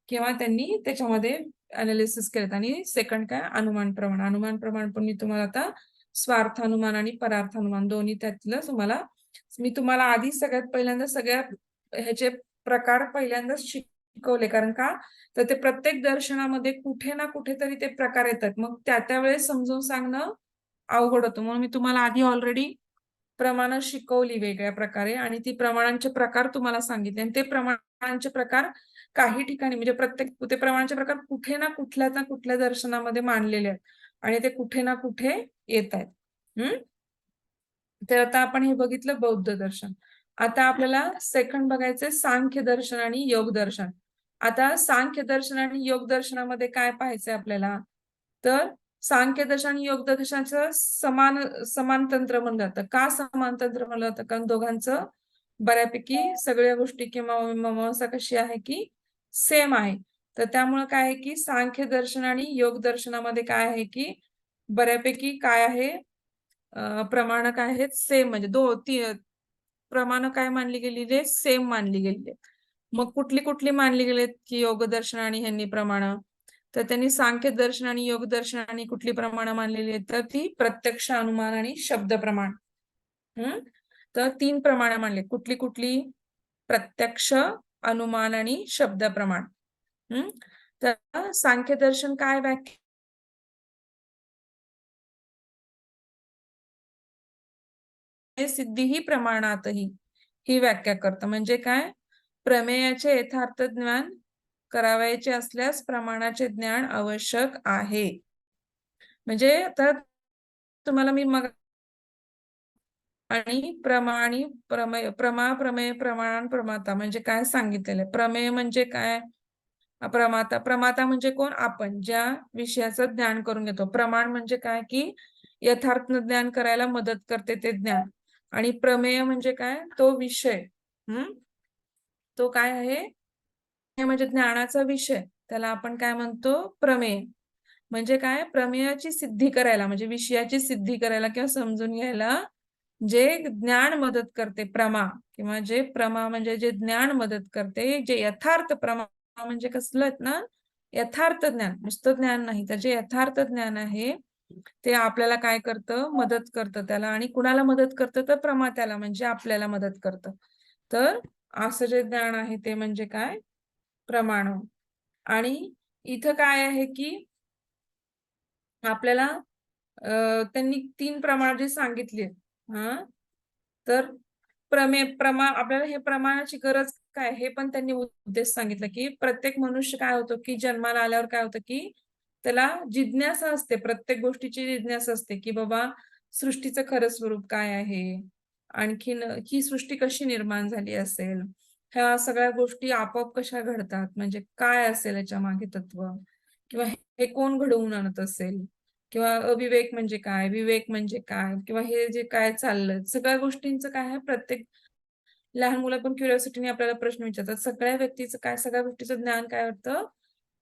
S1: किंवा त्यांनी त्याच्यामध्ये अनालिसिस केलेत. आणि सेकंड काय, अनुमान प्रमाण. अनुमान प्रमाण पण मी तुम्हाला आता स्वार्थानुमान आणि परार्थानुमान दोन्ही त्यातलं मी तुम्हाला आधी सगळ्यात पहिल्यांदा सगळ्या ह्याचे प्रकार पहिल्यांदाच शिकवले. कारण का तर ते प्रत्येक दर्शनामध्ये कुठे ना कुठेतरी ते प्रकार येतात. मग त्या वेळेस समजून सांगणं अवघड होतं. म्हणून मी तुम्हाला आधी ऑलरेडी प्रमाणं शिकवली वेगळ्या प्रकारे आणि ती प्रमाणांचे प्रकार तुम्हाला सांगितले. आणि ते प्रमाणांचे प्रकार काही ठिकाणी म्हणजे ते प्रमाणांचे प्रकार कुठे ना कुठल्या दर्शनामध्ये मांडलेले आहेत आणि ते कुठे ना कुठे येत आहेत. तर आता आपण हे बघितलं बौद्ध दर्शन. आता आपल्याला सेकंड बघायचंय सांख्य दर्शन आणि योग दर्शन. आता सांख्य दर्शन आणि योग दर्शनामध्ये काय पाहायचंय आपल्याला, तर सांख्य दर्शन आणि योग दर्शनाचं समान तंत्र म्हणलं जातं. का समान तंत्र म्हणलं जातं, कारण दोघांचं बऱ्यापैकी सगळ्या गोष्टी किंवा मीमांसा कशी आहे की सेम आहे. तर त्यामुळे काय आहे की सांख्य दर्शन आणि योग दर्शनामध्ये काय आहे की बऱ्यापैकी काय आहे, प्रमाण काय आहेत, सेम, म्हणजे प्रमाण काय मानली गेलेली आहे, सेम मानली गेलेली आहे. मग कुठली मानली गेलीत की योग दर्शन आणि ह्यांनी प्रमाण, तर त्यांनी सांख्य दर्शन आणि योग दर्शन आणि कुठली प्रमाण मानलेली आहेत, तर ती प्रत्यक्ष, अनुमान आणि शब्द प्रमाण. तर 3 प्रमाण मानले. कुठली प्रत्यक्ष, अनुमान आणि शब्द प्रमाण. तर सांख्य दर्शन काय व्याख्या, सिद्धीही प्रमाणातही, ही व्याख्या करतं. म्हणजे काय, प्रमेयाचे यथार्थ ज्ञान करावयाचे असल्यास प्रमाणाचे ज्ञान आवश्यक आहे. म्हणजे आता तुम्हाला मी मग आणि प्रमेय, प्रमेय, प्रमाण, प्रमाता म्हणजे काय सांगितलेलं आहे. प्रमेय म्हणजे काय, प्रमाता म्हणजे कोण, आपण ज्या विषयाचं ज्ञान करून घेतो. प्रमाण म्हणजे काय की यथार्थ ज्ञान करायला मदत करते ते ज्ञान. आणि प्रमेय म्हणजे काय, तो विषय. तो काय आहे, हे म्हणजे ज्ञानाचा विषय, त्याला आपण काय म्हणतो, प्रमेय. म्हणजे काय, प्रमेयाची सिद्धी करायला, म्हणजे विषयाची सिद्धी करायला किंवा समजून घ्यायला जे ज्ञान मदत करते, किंवा जे म्हणजे जे ज्ञान मदत करते, जे यथार्थ म्हणजे कसलं ना, यथार्थ ज्ञान, नुसतं ज्ञान नाही, तर जे यथार्थ ज्ञान आहे ते आपल्याला काय करतं, मदत करतं त्याला. आणि कुणाला मदत करतं, तर प्रमात्याला म्हणजे आपल्याला मदत करतं. तर असं जे ज्ञान आहे ते म्हणजे काय, प्रमाण. आणि इथं काय आहे की आपल्याला त्यांनी 3 प्रमाण जे सांगितली, तर आपल्याला हे प्रमाणाची गरज काय, हे पण त्यांनी उद्देश सांगितला की प्रत्येक मनुष्य काय होतो की जन्माला आल्यावर काय होतं की त्याला जिज्ञासा असते, प्रत्येक गोष्टीची जिज्ञासा असते की बाबा सृष्टीचं खरं स्वरूप काय आहे, आणखीन ही सृष्टी कशी निर्माण झाली असेल, ह्या सगळ्या गोष्टी आपोआप कशा घडतात, म्हणजे काय असेल याच्या मागे तत्व, किंवा हे कोण घडवून आणत असेल, किंवा अविवेक म्हणजे काय, विवेक म्हणजे काय, किंवा हे जे काय चाललंय सगळ्या गोष्टींचं काय आहे, प्रत्येक लहान मुलं पण क्युरिओसिटीने आपल्याला प्रश्न विचारतात. सगळ्या व्यक्तीचं काय, सगळ्या गोष्टीचं ज्ञान काय होतं,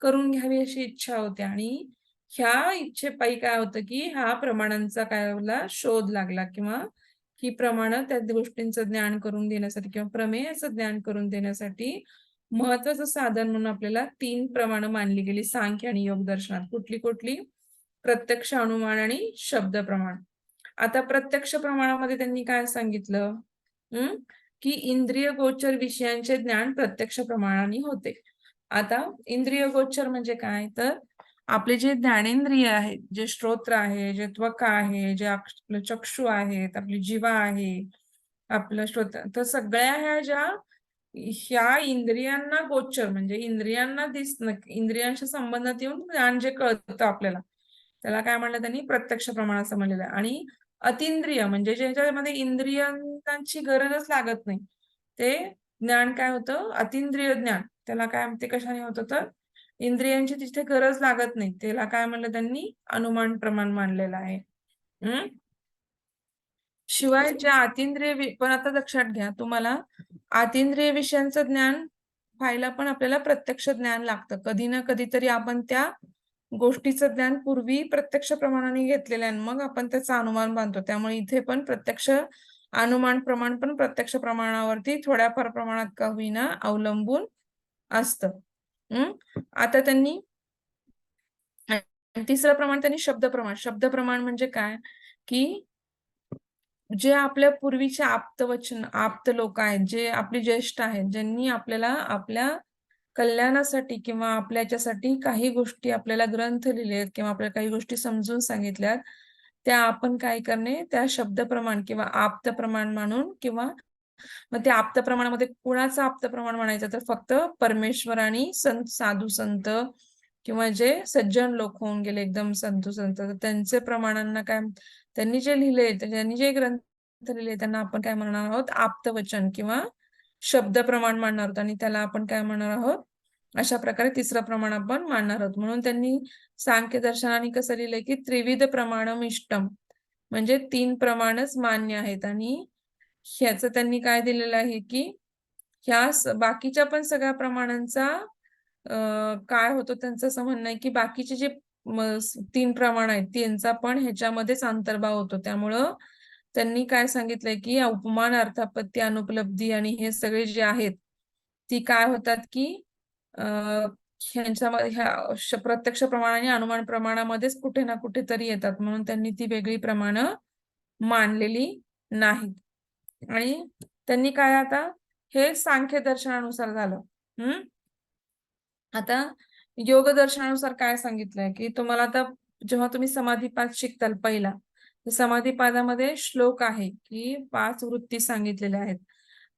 S1: करून घ्यावी अशी इच्छा होते. आणि ह्या इच्छेपायी काय होतं की ह्या प्रमाणांचा काय शोध लागला, किंवा ही प्रमाणं त्या गोष्टींचं ज्ञान करून देण्यासाठी किंवा प्रमेयाचं ज्ञान करून देण्यासाठी महत्वाचं साधन म्हणून आपल्याला 3 प्रमाणं मानली गेली सांख्य आणि योग दर्शनात. कुठली, प्रत्यक्ष, अनुमान आणि शब्द प्रमाण. आता प्रत्यक्ष प्रमाणामध्ये त्यांनी काय सांगितलं, की इंद्रिय गोचर विषयांचे ज्ञान प्रत्यक्ष प्रमाणाने होते. आता इंद्रिय गोचर म्हणजे काय, तर आपले जे ज्ञानेंद्रिय आहेत, जे श्रोत्र आहे, जे त्वक आहे, जे आपलं चक्षु आहेत, आपली जिव्हा आहे, आपलं तर सगळ्या ह्या इंद्रियांना गोचर म्हणजे इंद्रियांना इंद्रियांच्या संबंधात येऊन ज्ञान जे कळतं आपल्याला, त्याला काय म्हणलं त्यांनी, प्रत्यक्ष प्रमाण असं म्हणलेलं आहे. आणि अतिंद्रिय म्हणजे ज्याच्यामध्ये इंद्रियांची गरजच लागत नाही, ते ज्ञान काय होतं, अतिंद्रिय ज्ञान. त्याला काय ते कशाने होतं, तर इंद्रियांची तिथे गरज लागत नाही, त्याला काय म्हणलं त्यांनी, अनुमान प्रमाण मानलेलं आहे. शिवाय ज्या अतिंद्रिय पण आता लक्षात घ्या, तुम्हाला अतिंद्रिय विषयांचं ज्ञान व्हायला पण आपल्याला प्रत्यक्ष ज्ञान लागतं. कधी ना कधीतरी आपण त्या गोष्टीचं ज्ञान पूर्वी प्रत्यक्ष प्रमाणाने घेतलेलं आहे, मग आपण त्याचा अनुमान बांधतो. त्यामुळे इथे पण प्रत्यक्ष अनुमान प्रमाण पण प्रत्यक्ष प्रमाणावरती थोड्याफार प्रमाणात का होईना अवलंबून असतं. आता त्यांनी तिसरं प्रमाण त्यांनी शब्द प्रमाण म्हणजे काय, की जे आपल्या पूर्वीचे आप्त लोक आहेत, जे आपले ज्येष्ठ आहेत, ज्यांनी आपल्याला आपल्या कल्याणासाठी किंवा आपल्या याच्यासाठी काही गोष्टी आपल्याला ग्रंथ लिहिले आहेत किंवा आपल्याला काही गोष्टी समजून सांगितल्यात, त्या आपण काय करणे, त्या शब्द प्रमाण किंवा आप्त प्रमाण मानून, किंवा मग त्या आप्त प्रमाणामध्ये कुणाचं आप्त प्रमाण म्हणायचं, तर फक्त परमेश्वर आणि साधू संत किंवा जे सज्जन लोक होऊन गेले एकदम साधू संत, तर त्यांचे प्रमाणांना काय, त्यांनी जे लिहिले, त्यांनी जे ग्रंथ लिहिले, त्यांना आपण काय म्हणणार आहोत, आप्तवचन किंवा शब्द प्रमाण मानणार आहोत. आणि त्याला आपण काय म्हणणार आहोत, अशा प्रकारे तिसरं प्रमाण आपण मानणार आहोत. म्हणून त्यांनी सांख्य दर्शनाने कसं लिहिलंय, की त्रिविध प्रमाणम इष्टम, म्हणजे 3 प्रमाणच मान्य आहेत. आणि ह्याचं त्यांनी काय दिलेलं आहे, की ह्या बाकीच्या पण सगळ्या प्रमाणांचा काय होतं, त्यांचं असं म्हणणं आहे, की बाकीचे जे 3 प्रमाण आहेत, त्यांचा पण ह्याच्यामध्येच अंतर्भाव होतो. त्यामुळं त्यांनी काय सांगितलंय, की उपमान, अर्थापत्ती, अनुपलब्धी आणि हे सगळे जे आहेत, ती काय होतात, की ह्यांच्यामध्ये ह्या प्रत्यक्ष प्रमाण आणि अनुमान प्रमाणामध्येच कुठे ना कुठेतरी येतात. म्हणून त्यांनी ती वेगळी प्रमाणं मानलेली नाहीत. आणि त्यांनी काय, आता हे सांख्य दर्शनानुसार झालं. आता योग दर्शनानुसार काय सांगितलंय, की तुम्हाला आता जेव्हा तुम्ही समाधीपाद शिकताल पहिला, समाधीपादामध्ये श्लोक आहे, की 5 वृत्ती सांगितलेल्या आहेत.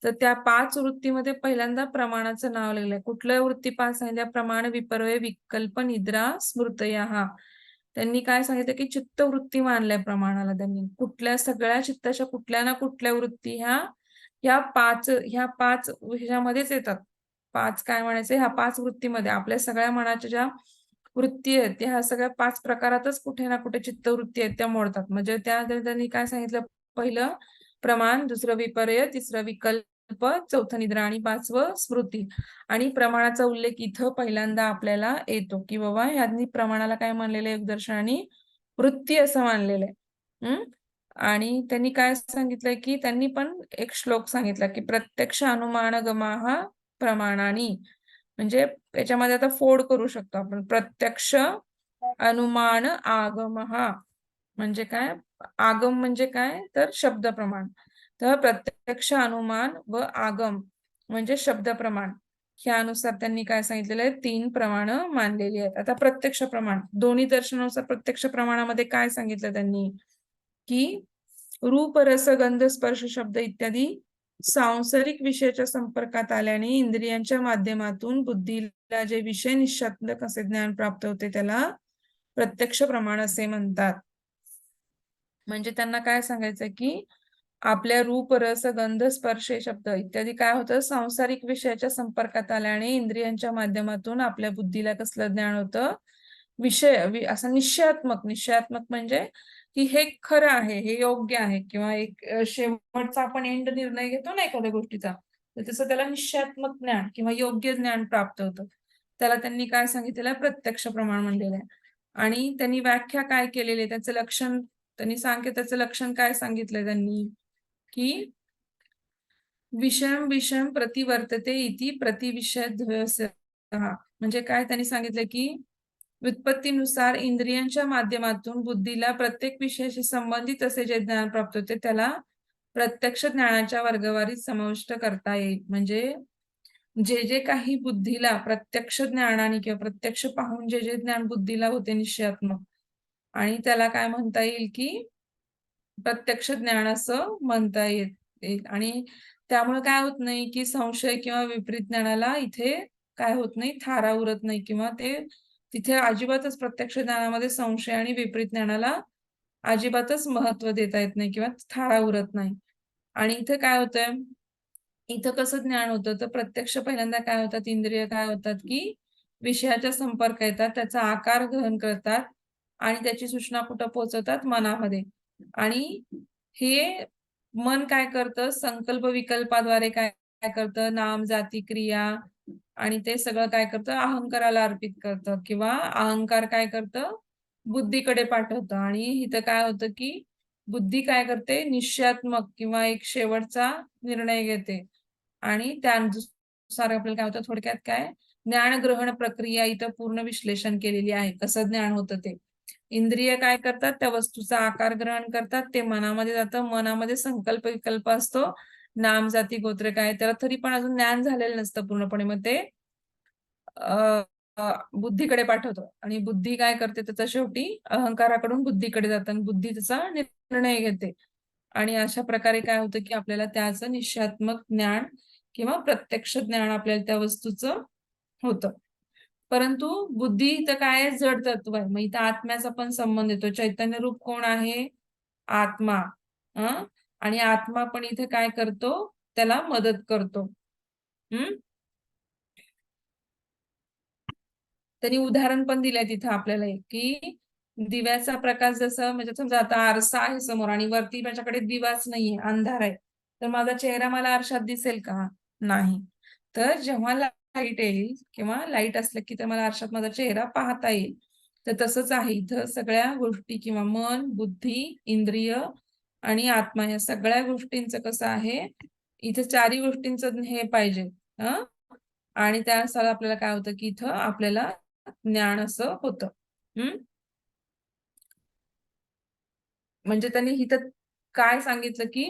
S1: तर त्या 5 वृत्तीमध्ये पहिल्यांदा प्रमाणाचं नाव लिहिलंय. कुठल्या वृत्ती 5 सांगितल्या, प्रमाण, विपर्य, विकल्प, निद्रा, स्मृतया. त्यांनी काय सांगितलं, की चित्तवृत्ती मानल्या प्रमाणाला त्यांनी. कुठल्या सगळ्या चित्ताच्या कुठल्या ना कुठल्या वृत्ती ह्या 5 ह्याच्यामध्येच येतात. 5 काय म्हणायचे, ह्या 5 वृत्तीमध्ये आपल्या सगळ्या मनाच्या ज्या वृत्ती आहेत, ह्या सगळ्या 5 प्रकारातच कुठे ना कुठे चित्तवृत्ती आहेत त्या मोडतात. म्हणजे त्यांनी काय सांगितलं, पहिलं प्रमाण, दुसरं विपर्य, तिसरं विकल्प, चौथं निद्रा आणि 5वं स्मृती. आणि प्रमाणाचा उल्लेख इथं पहिल्यांदा आपल्याला येतो, की बाबा ह्यांनी प्रमाणाला काय मानलेलं आहे, योगदर्शनाने वृत्ती असं मानलेलं आहे. आणि त्यांनी काय सांगितलंय, की त्यांनी पण एक श्लोक सांगितला, की प्रत्यक्ष अनुमान गमाहा प्रमाणानी, म्हणजे याच्यामध्ये आता फोड करू शकतो आपण. प्रत्यक्ष अनुमान आगमहा म्हणजे काय, आगम म्हणजे काय, तर शब्द प्रमाण. तर प्रत्यक्ष अनुमान व आगम म्हणजे शब्द प्रमाण, ह्यानुसार त्यांनी काय सांगितलेलं आहे, 3 प्रमाण मानलेली आहेत. आता प्रत्यक्ष प्रमाण, दोन्ही दर्शनानुसार प्रत्यक्ष प्रमाणामध्ये काय सांगितलं त्यांनी, की रूप, रस, गंध, स्पर्श, शब्द इत्यादी सांसारिक विषयाच्या संपर्कात आल्याने इंद्रियांच्या माध्यमातून बुद्धीला जे विषय निश्चयात्मक असे ज्ञान प्राप्त होते, त्याला प्रत्यक्ष प्रमाण असे म्हणतात. म्हणजे त्यांना काय सांगायचं, की आपल्या रूप, रस, गंध, स्पर्श, शब्द इत्यादी काय होतं, सांसारिक विषयाच्या संपर्कात आल्याने इंद्रियांच्या माध्यमातून आपल्या बुद्धीला कसलं ज्ञान होतं, असं निश्चयात्मक म्हणजे की हे खरं आहे, हे योग्य आहे, किंवा एक शेवटचा आपण एंड निर्णय घेतो ना एखाद्या गोष्टीचा, तर तसं त्याला निश्चयात्मक ज्ञान किंवा योग्य ज्ञान प्राप्त होतं. त्याला त्यांनी काय सांगितलेलं आहे, प्रत्यक्ष प्रमाण म्हणलेलं आहे. आणि त्यांनी व्याख्या काय केलेली आहे, त्याचं लक्षण त्यांनी त्याचं लक्षण काय सांगितलंय त्यांनी, की विषम प्रतिवर्तते इति प्रतिविषय म्हणजे काय त्यांनी सांगितलं, की व्युत्पत्तीनुसार इंद्रियांच्या माध्यमातून बुद्धीला प्रत्येक विषयाशी संबंधित असे जे ज्ञान प्राप्त होते त्याला प्रत्यक्ष ज्ञानाच्या वर्गवारीत समाविष्ट करता येईल. म्हणजे जे जे काही बुद्धीला प्रत्यक्ष ज्ञानाने किंवा प्रत्यक्ष पाहून जे जे ज्ञान बुद्धीला होते निश्चयात्मक, आणि त्याला काय म्हणता येईल की प्रत्यक्ष ज्ञान असं म्हणता येईल. आणि त्यामुळे काय होत नाही की संशय किंवा विपरीत ज्ञानाला इथे काय होत नाही, थारा उरत नाही, किंवा ते तिथे अजिबातच प्रत्यक्ष ज्ञानामध्ये संशय आणि विपरीत ज्ञानाला अजिबातच महत्व देता येत नाही किंवा थारा उरत नाही. आणि इथे काय होतंय, इथं कसं ज्ञान होतं, तर प्रत्यक्ष पहिल्यांदा काय होतात, इंद्रिय काय होतात की विषयाच्या संपर्क येतात, त्याचा आकार ग्रहण करतात आणि त्याची सूचना कुठं पोहोचवतात, मनामध्ये. आणि हे मन काय करतं, संकल्प विकल्पाद्वारे काय काय करतं, नाम, जाती, क्रिया आणि ते सगळं काय करतं, अहंकाराला अर्पित करतं, किंवा अहंकार काय करतं, बुद्धीकडे पाठवतं. आणि इथं काय होतं की बुद्धी काय करते, निश्चयात्मक किंवा एक शेवटचा निर्णय घेते. आणि त्यानुसार आपल्याला काय होतं, थोडक्यात काय, ज्ञान ग्रहण प्रक्रिया इथं पूर्ण विश्लेषण केलेली आहे. कसं ज्ञान होतं ते. इंद्रिय काय करतात, त्या वस्तूचा आकार ग्रहण करतात, ते मनामध्ये जातं, मनामध्ये संकल्प विकल्प असतो, नाम, जाती, गोत्र काय, त्याला तरी पण अजून ज्ञान झालेलं नसतं पूर्णपणे. मग ते अ, अ, बुद्धीकडे पाठवतो आणि बुद्धी काय करते, त्याचा शेवटी अहंकाराकडून बुद्धीकडे जातं आणि बुद्धी त्याचा निर्णय घेते. आणि अशा प्रकारे काय होतं, की आपल्याला त्याचं निश्चयात्मक ज्ञान किंवा प्रत्यक्ष ज्ञान आपल्याला त्या वस्तूचं होतं. परंतु बुद्धी इथं काय आहे, जड तत्व आहे. मग इथं आत्म्याचा पण संबंध येतो. चैतन्य रूप कोण आहे? आत्मा. हं? आणि आत्मा पण इथे काय करतो? त्याला मदत करतो. हं? त्यांनी उदाहरण पण दिलंय तिथं आपल्याला एक, की दिव्याचा प्रकाश जसं, म्हणजे समजा आता आरसा आहे समोर आणि वरती माझ्याकडे दिवाच नाहीये, अंधार आहे. तर माझा चेहरा मला आरशात दिसेल का? नाही. तर जेव्हा लाईट येईल किंवा लाईट असलं की तर मला आरशात माझा चेहरा पाहता येईल. तर तसंच आहे इथं सगळ्या गोष्टी किंवा मन, बुद्धी, इंद्रिय आणि आत्मा या सगळ्या गोष्टींचं कसं आहे, इथे चारही गोष्टींचं हे पाहिजे. हं? आणि त्यानुसार आपल्याला काय होतं, की इथं आपल्याला ज्ञान असं होतं. हं. म्हणजे त्यांनी इथं काय सांगितलं, की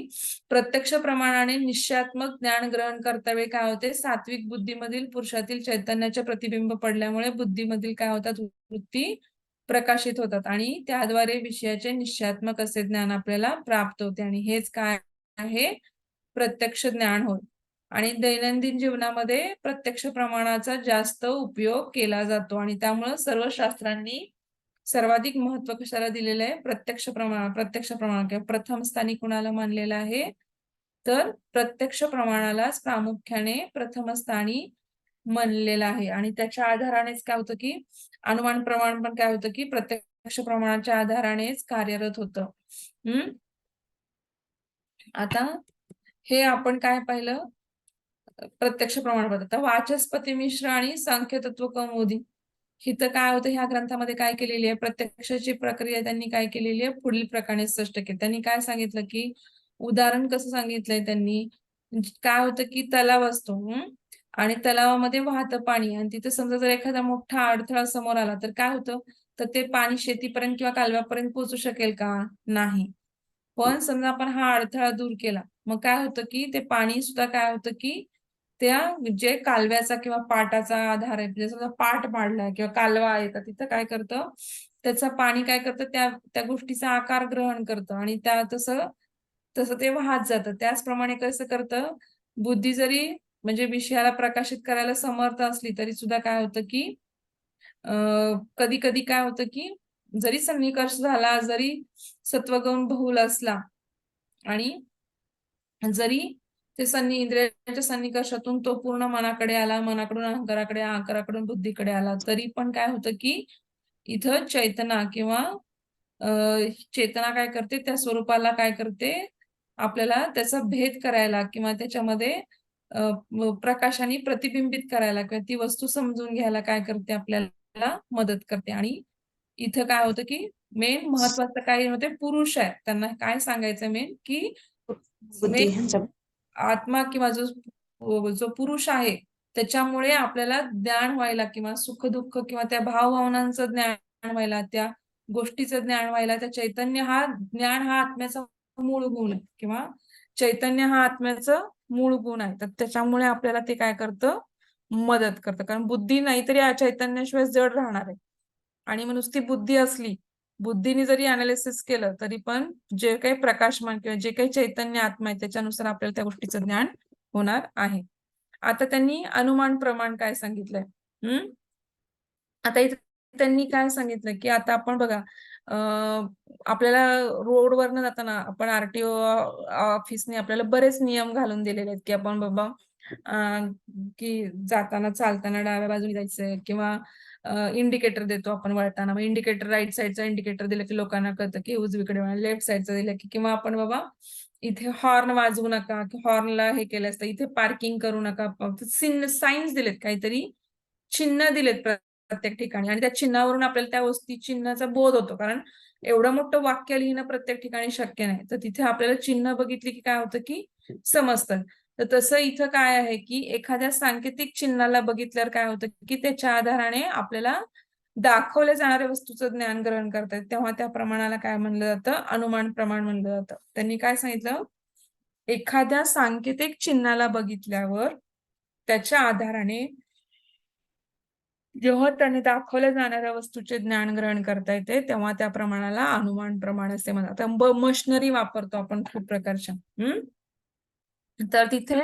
S1: प्रत्यक्ष प्रमाणाने निश्चयात्मक ज्ञान ग्रहण करतावेळी काय होते, सात्विक बुद्धीमधील पुरुषातील चैतन्याचे प्रतिबिंब पडल्यामुळे बुद्धीमधील काय होतात, वृत्ती प्रकाशित होतात आणि त्याद्वारे विषयाचे निश्चयात्मक असे ज्ञान आपल्याला प्राप्त होते. आणि हेच काय आहे, प्रत्यक्ष ज्ञान होय. आणि दैनंदिन जीवनामध्ये प्रत्यक्ष प्रमाणाचा जास्त उपयोग केला जातो आणि त्यामुळं सर्व शास्त्रांनी सर्वाधिक महत्त्व कशाला दिलेलं आहे? प्रत्यक्ष प्रमाण किंवा प्रथम स्थानी कुणाला मानलेलं आहे? तर प्रत्यक्ष प्रमाणालाच प्रामुख्याने प्रथम स्थानी मानलेलं आहे. आणि त्याच्या आधारानेच काय होतं, की अनुमान प्रमाण पण काय होतं, की प्रत्यक्ष प्रमाणाच्या आधारानेच कार्यरत होतं. हं. आता हे आपण काय पाहिलं? प्रत्यक्ष प्रमाणपत्र. तर वाचस्पती मिश्र आणि सांख्य तत्व कौमुदी. इथं काय होतं, ह्या ग्रंथामध्ये काय केलेली आहे, प्रत्यक्षाची प्रक्रिया त्यांनी काय केलेली आहे, पुढील प्रकारे स्पष्ट केली. त्यांनी काय सांगितलं, की उदाहरण कसं सांगितलंय त्यांनी, म्हणजे काय होतं, की तलाव असतो. आणि तलावामध्ये वाहतं पाणी आणि तिथं समजा जर एखादा मोठा अडथळा समोर आला, तर काय होतं, तर ते पाणी शेतीपर्यंत किंवा कालव्यापर्यंत पोहोचू शकेल का? नाही. पण समजा आपण हा अडथळा दूर केला, मग काय होतं, की ते पाणी सुद्धा काय होतं, की त्या जे कालव्याचा किंवा पाटाचा आधार आहे, म्हणजे समजा पाट पाडलाय किंवा कालवा आहे, तर तिथं काय करतं, त्याचं पाणी काय करतं, त्या त्या गोष्टीचा आकार ग्रहण करतं आणि त्या तसं तसं ते वाहत जातं. त्याचप्रमाणे कसं करतं, बुद्धी जरी म्हणजे विषयाला प्रकाशित करायला समर्थ असली, तरी सुद्धा काय होतं, की कधी-कधी काय होतं, की जरी सन्निकर्ष झाला, जरी सत्वगुण बहुल असला आणि जरी ते इंद्रियाच्या सन्निकर्षातून तो पूर्ण मनाकडे आला, मनाकडून अहंकाराकडे, अहंकाराकडून बुद्धीकडे आला, तरी पण काय होतं, की इथं चैतना किंवा अ, चेतना काय करते, त्या स्वरूपाला काय करते, आपल्याला त्याचा भेद करायला किंवा त्याच्यामध्ये प्रकाशाने प्रतिबिंबित करायला किंवा ती वस्तू समजून घ्यायला काय करते, आपल्याला मदत करते. आणि इथं काय होतं, की मेन महत्वाचं काय होते, पुरुष आहे. त्यांना काय सांगायचं मेन, की
S2: बुद्धी ह्यांच्या
S1: आत्मा किंवा जो जो पुरुष आहे, त्याच्यामुळे आपल्याला ज्ञान व्हायला किंवा सुख दुःख किंवा त्या भावभावनांचं ज्ञान व्हायला, त्या गोष्टीचं ज्ञान व्हायला, त्या ज्ञान हा आत्म्याचा मूळ गुण आहे किंवा चैतन्य हा आत्म्याचं मूळ गुण आहे. तर त्याच्यामुळे आपल्याला ते काय करतं, मदत करतं. कारण बुद्धी नाहीतरी या चैतन्याशिवाय जड राहणार आहे. आणि मग नुसती बुद्धी असली, बुद्धीने जरी अनालिसिस केलं तरी पण जे काही प्रकाशमान किंवा जे काही चैतन्य आत्मा आहे त्याच्यानुसार आपल्याला त्या गोष्टीचं ज्ञान होणार आहे. आता त्यांनी अनुमान प्रमाण काय सांगितलंय. आता इथे त्यांनी काय सांगितलं की आता आपण बघा आपल्याला रोडवरनं जाताना आपण आरटीओ ऑफिसने आपल्याला बरेच नियम घालून दिलेले आहेत की आपण बाबा की जाताना चालताना डाव्या बाजूने जायचंय किंवा इंडिकेटर देतो आपण वळताना. मग इंडिकेटर राईट साईडचा इंडिकेटर दिलं की लोकांना कळतं की उजवीकडे वळा. लेफ्ट साईडचा दिलं की किंवा आपण बाबा इथे हॉर्न वाजवू नका की हॉर्नला हे केलं असतं, इथे पार्किंग करू नका. साईन्स दिलेत, काहीतरी चिन्ह दिलेत प्रत्येक ठिकाणी आणि त्या चिन्हावरून आपल्याला त्या वस्तू चिन्हाचा बोध होतो. कारण एवढं मोठं वाक्य लिहिणं प्रत्येक ठिकाणी शक्य नाही. तर तिथे आपल्याला चिन्ह बघितली की काय होतं की समजतं. तर तसं इथं काय आहे की एखाद्या सांकेतिक चिन्हाला बघितल्यावर काय होतं की त्याच्या आधाराने आपल्याला दाखवल्या जाणाऱ्या वस्तूचं ज्ञान ग्रहण करता येतं. तेव्हा त्या प्रमाणाला काय म्हणलं जातं, अनुमान प्रमाण म्हणलं जातं. त्यांनी काय सांगितलं, एखाद्या सांकेतिक चिन्हाला बघितल्यावर त्याच्या आधाराने जेव्हा त्याने दाखवल्या जाणाऱ्या वस्तूचे ज्ञान ग्रहण करता येते तेव्हा त्या प्रमाणाला अनुमान प्रमाण असे म्हणतात. मशनरी वापरतो आपण खूप प्रकारच्या. तर तिथे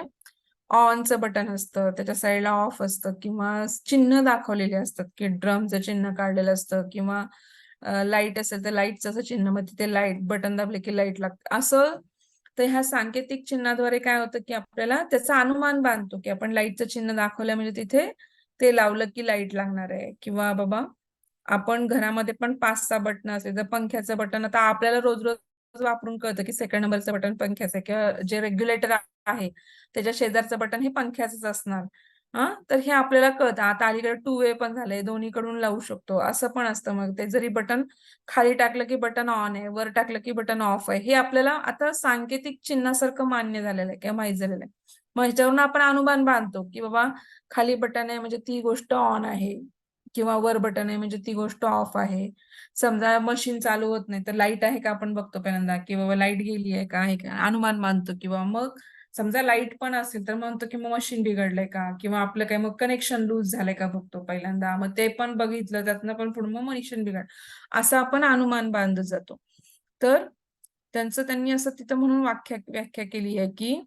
S1: ऑनचं बटन असतं, त्याच्या साईडला ऑफ असतं किंवा चिन्ह दाखवलेले असतात की ड्रमचं चिन्ह काढलेलं असतं किंवा लाईट असेल तर लाईटचं असं चिन्ह, मग तिथे लाईट बटन दाबले की लाईट लागतं असं. तर ह्या सांकेतिक चिन्हाद्वारे काय होतं की आपल्याला त्याचा अनुमान बांधतो की आपण लाईटचं चिन्ह दाखवलं म्हणजे तिथे ते लावलं की लाईट लागणार आहे. किंवा बाबा आपण घरामध्ये पण 5-6 बटन असेल तर पंख्याचं बटन आता आपल्याला रोज रोज वापरून कळतं की सेकंड नंबरचं बटन पंख्याचं आहे किंवा जे रेग्युलेटर आहे त्याच्या शेजारचं बटन हे पंख्याचंच असणार. तर हे आपल्याला कळतं. आता अलीकडे 2 वे पण झालंय, दोन्हीकडून लावू शकतो असं पण असतं. मग ते जरी बटन खाली टाकलं की बटन ऑन आहे, वर टाकलं की बटन ऑफ आहे, हे आपल्याला आता सांकेतिक चिन्हासारखं मान्य झालेलं आहे किंवा माहित झालेलं आहे. मग ह्याच्यावरून आपण अनुमान बांधतो की बाबा खाली बटन आहे म्हणजे ती गोष्ट ऑन आहे किंवा वर बटन आहे म्हणजे ती गोष्ट ऑफ आहे. समजा मशीन चालू होत नाही तर लाईट आहे का आपण बघतो पहिल्यांदा की बाबा लाईट गेली आहे का, आहे का, अनुमान मानतो. किंवा मग समजा लाईट पण असेल तर म्हणतो की मग मशीन बिघडलंय का किंवा आपलं काय मग कनेक्शन लूज झालंय का बघतो पहिल्यांदा. मग ते पण बघितलं त्यातनं पण पुढे मग मशीन बिघड असं आपण अनुमान बांधत जातो. तर त्यांनी असं तिथं म्हणून व्याख्या केली आहे की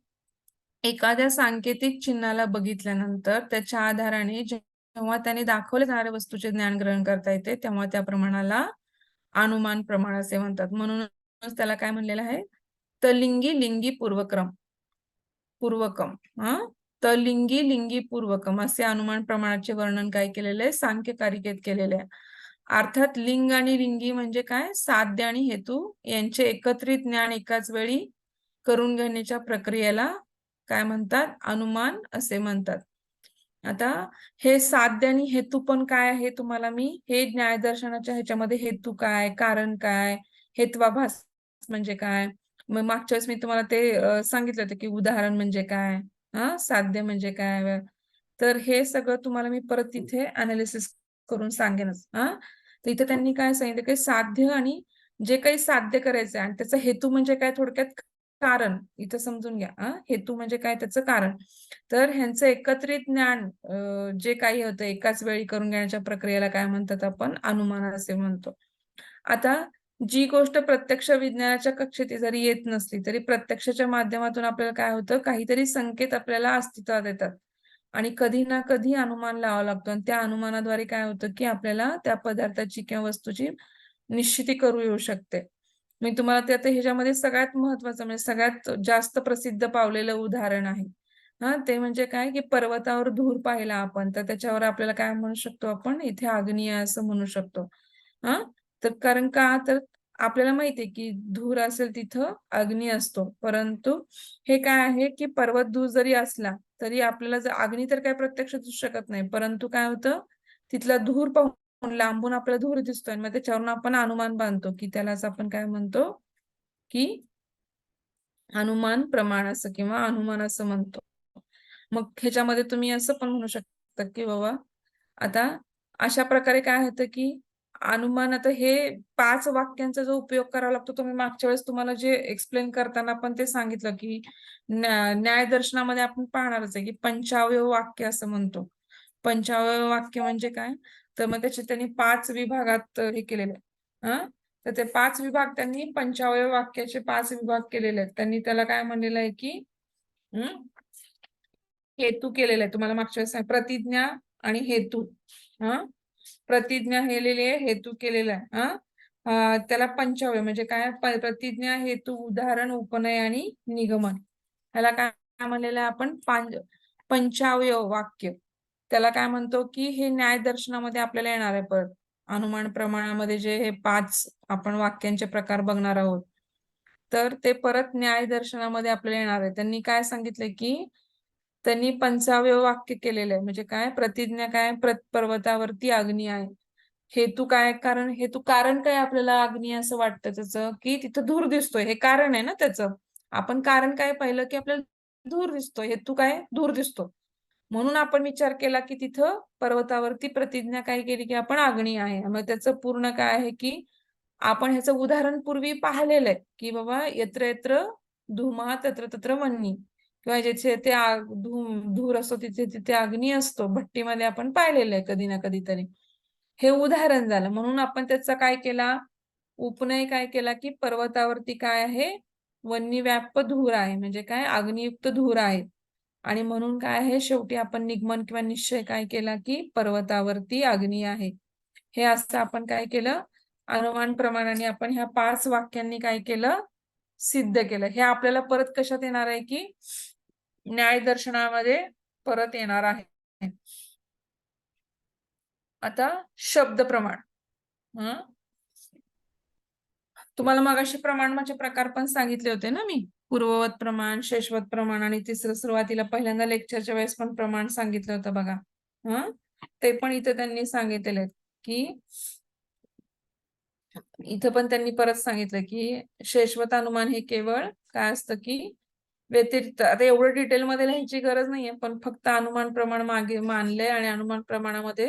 S1: एखाद्या सांकेतिक चिन्हाला बघितल्यानंतर त्याच्या आधाराने जेव्हा त्याने दाखवले जाणाऱ्या वस्तूचे ज्ञान ग्रहण करता येते तेव्हा त्या प्रमाणाला अनुमान प्रमाण असे म्हणतात. म्हणूनच त्याला काय म्हणलेलं आहे, तलिंगी लिंगी पूर्वकम तलिंगी लिंगी पूर्वकम असे अनुमान प्रमाणाचे वर्णन काय केलेले आहे, सांख्य कारिकेत केलेले आहे. अर्थात लिंग आणि लिंगी म्हणजे काय, साध्य आणि हेतू यांचे एकत्रित ज्ञान एकाच वेळी करून घेण्याच्या प्रक्रियेला काय म्हणतात, अनुमान असे म्हणतात. आता हे साध्य आणि हेतू पण काय आहे तुम्हाला मी हे न्यायदर्शनाच्या ह्याच्यामध्ये हेतू काय, कारण काय, हेत्वाभास म्हणजे काय, मग मागच्या वेळेस मी तुम्हाला ते सांगितलं होतं की उदाहरण म्हणजे काय, साध्य म्हणजे काय. तर हे सगळं तुम्हाला मी परत तिथे अनालिसिस करून सांगेनच. तर इथे त्यांनी काय सांगितलं की साध्य आणि जे काही साध्य करायचंय आणि त्याचा हेतू म्हणजे काय, थोडक्यात कारण इथं समजून घ्या. हेतू म्हणजे काय, त्याचं कारण. तर ह्यांचं एकत्रित ज्ञान जे काही होतं एकाच वेळी करून घेण्याच्या प्रक्रियेला काय म्हणतात आपण, अनुमान असे म्हणतो. आता जी गोष्ट प्रत्यक्ष विज्ञानाच्या कक्षेत जरी येत नसली तरी प्रत्यक्षाच्या माध्यमातून आपल्याला काय होतं, काहीतरी संकेत आपल्याला अस्तित्वात येतात आणि कधी ना कधी अनुमान लावावं लागतं आणि त्या अनुमानाद्वारे काय होतं की आपल्याला त्या पदार्थाची किंवा वस्तूची निश्चिती करू येऊ शकते. मी तुम्हाला ते आता ह्याच्यामध्ये सगळ्यात महत्वाचं म्हणजे सगळ्यात जास्त प्रसिद्ध पावलेलं उदाहरण आहे. ते म्हणजे काय की पर्वतावर धूर पाहिला आपण तर त्याच्यावर आपल्याला काय म्हणू शकतो आपण, इथे अग्नी आहे असं म्हणू शकतो. तर कारण का, तर आपल्याला माहितीये की धूर असेल तिथं अग्नी असतो. परंतु हे काय आहे की पर्वत धूर जरी असला तरी आपल्याला जर अग्नी तर काही प्रत्यक्ष दिसू शकत नाही. परंतु काय होतं, तिथला धूर पाहून लांबून आपल्याला धूर दिसतोय. मग त्याच्यावरून आपण अनुमान बांधतो की त्यालाच आपण काय म्हणतो की अनुमान प्रमाण असं किंवा अनुमान असं म्हणतो. मग ह्याच्यामध्ये तुम्ही असं पण म्हणू शकता की बाबा आता अशा प्रकारे काय होतं की अनुमान, आता हे 5 वाक्यांचा जो उपयोग करावा लागतो तो मी मागच्या वेळेस तुम्हाला जे एक्सप्लेन करताना पण ते सांगितलं की न्यायदर्शनामध्ये आपण पाहणारच आहे की पंचावयव वाक्य असं म्हणतो. पंचावयव वाक्य म्हणजे काय? तर मग त्याचे त्यांनी 5 विभागात हे केलेले आहे. तर ते 5 विभाग त्यांनी पंचावयव वाक्याचे 5 विभाग केलेले आहेत. त्यांनी त्याला काय म्हणलेलं आहे की हेतू केलेला आहे. तुम्हाला मागच्या वेळेस प्रतिज्ञा आणि हेतू. प्रतिज्ञा लिहिलेली आहे, हेतू केलेला आहे. त्याला पंचावयव म्हणजे काय? प्रतिज्ञा, हेतू, उदाहरण, उपनय आणि निगमन. त्याला काय म्हणलेलं आहे आपण? पंचावयव वाक्य. त्याला काय म्हणतो की हे न्याय दर्शनामध्ये आपल्याला येणार आहे परत. अनुमान प्रमाणामध्ये जे हे 5 आपण वाक्यांचे प्रकार बघणार आहोत. तर ते परत न्याय दर्शनामध्ये आपल्याला येणार आहे. त्यांनी काय सांगितलंय की त्यांनी 5वं वाक्य केलेलं आहे. म्हणजे काय? प्रतिज्ञा काय? पर्वतावरती अग्नी आहे. हेतू काय? कारण काय आपल्याला अग्नी असं वाटतं त्याचं की तिथं धूर दिसतोय. हे कारण आहे ना त्याचं. आपण कारण काय पाहिलं की आपल्याला धूर दिसतोय. हेतू काय? धूर दिसतो. म्हणून आपण विचार केला की तिथं पर्वतावरती प्रतिज्ञा काय केली की आपण अग्नी आहे. मग त्याचं पूर्ण काय आहे की आपण ह्याचं उदाहरण पूर्वी पाहिलेलं आहे की बाबा यत्र यत्र धूमः तत्र तत्र वह्नी, किंवा जिथे ते धूर असतो तिथे तिथे अग्नी असतो. भट्टीमध्ये आपण पाहिलेलं आहे कधी ना कधीतरी. हे उदाहरण झालं. म्हणून आपण त्याचा काय केला? उपनय काय केला की पर्वतावरती काय आहे? वह्निव्याप्त धूर आहे. म्हणजे काय? अग्नियुक्त धूर आहे. आणि म्हणून काय आहे? शेवटी आपण निगमन किंवा निश्चय काय केला की पर्वतावरती अग्नी आहे. हे असं आपण काय केलं? अनुमान प्रमाणाने आपण ह्या 5 वाक्यांनी काय केलं? सिद्ध केलं. हे आपल्याला परत कशात येणार आहे की न्याय दर्शनामध्ये परत येणार आहे. आता शब्द प्रमाण. तुम्हाला मगाशी प्रमाणाचे प्रकार पण सांगितले होते ना मी. पूर्ववत प्रमाण, शेषवत प्रमाण आणि तिसरं सुरुवातीला पहिल्यांदा लेक्चरच्या वेळेस पण प्रमाण सांगितलं होतं बघा. ते पण इथं त्यांनी सांगितलेले आहेत की इथं पण त्यांनी परत सांगितलं की शेषवत अनुमान हे केवळ काय असतं की व्यतिरिक्त, आता एवढं डिटेलमध्ये लिहायची गरज नाहीये, पण फक्त अनुमान प्रमाण मागे मानलंय आणि अनुमान प्रमाणामध्ये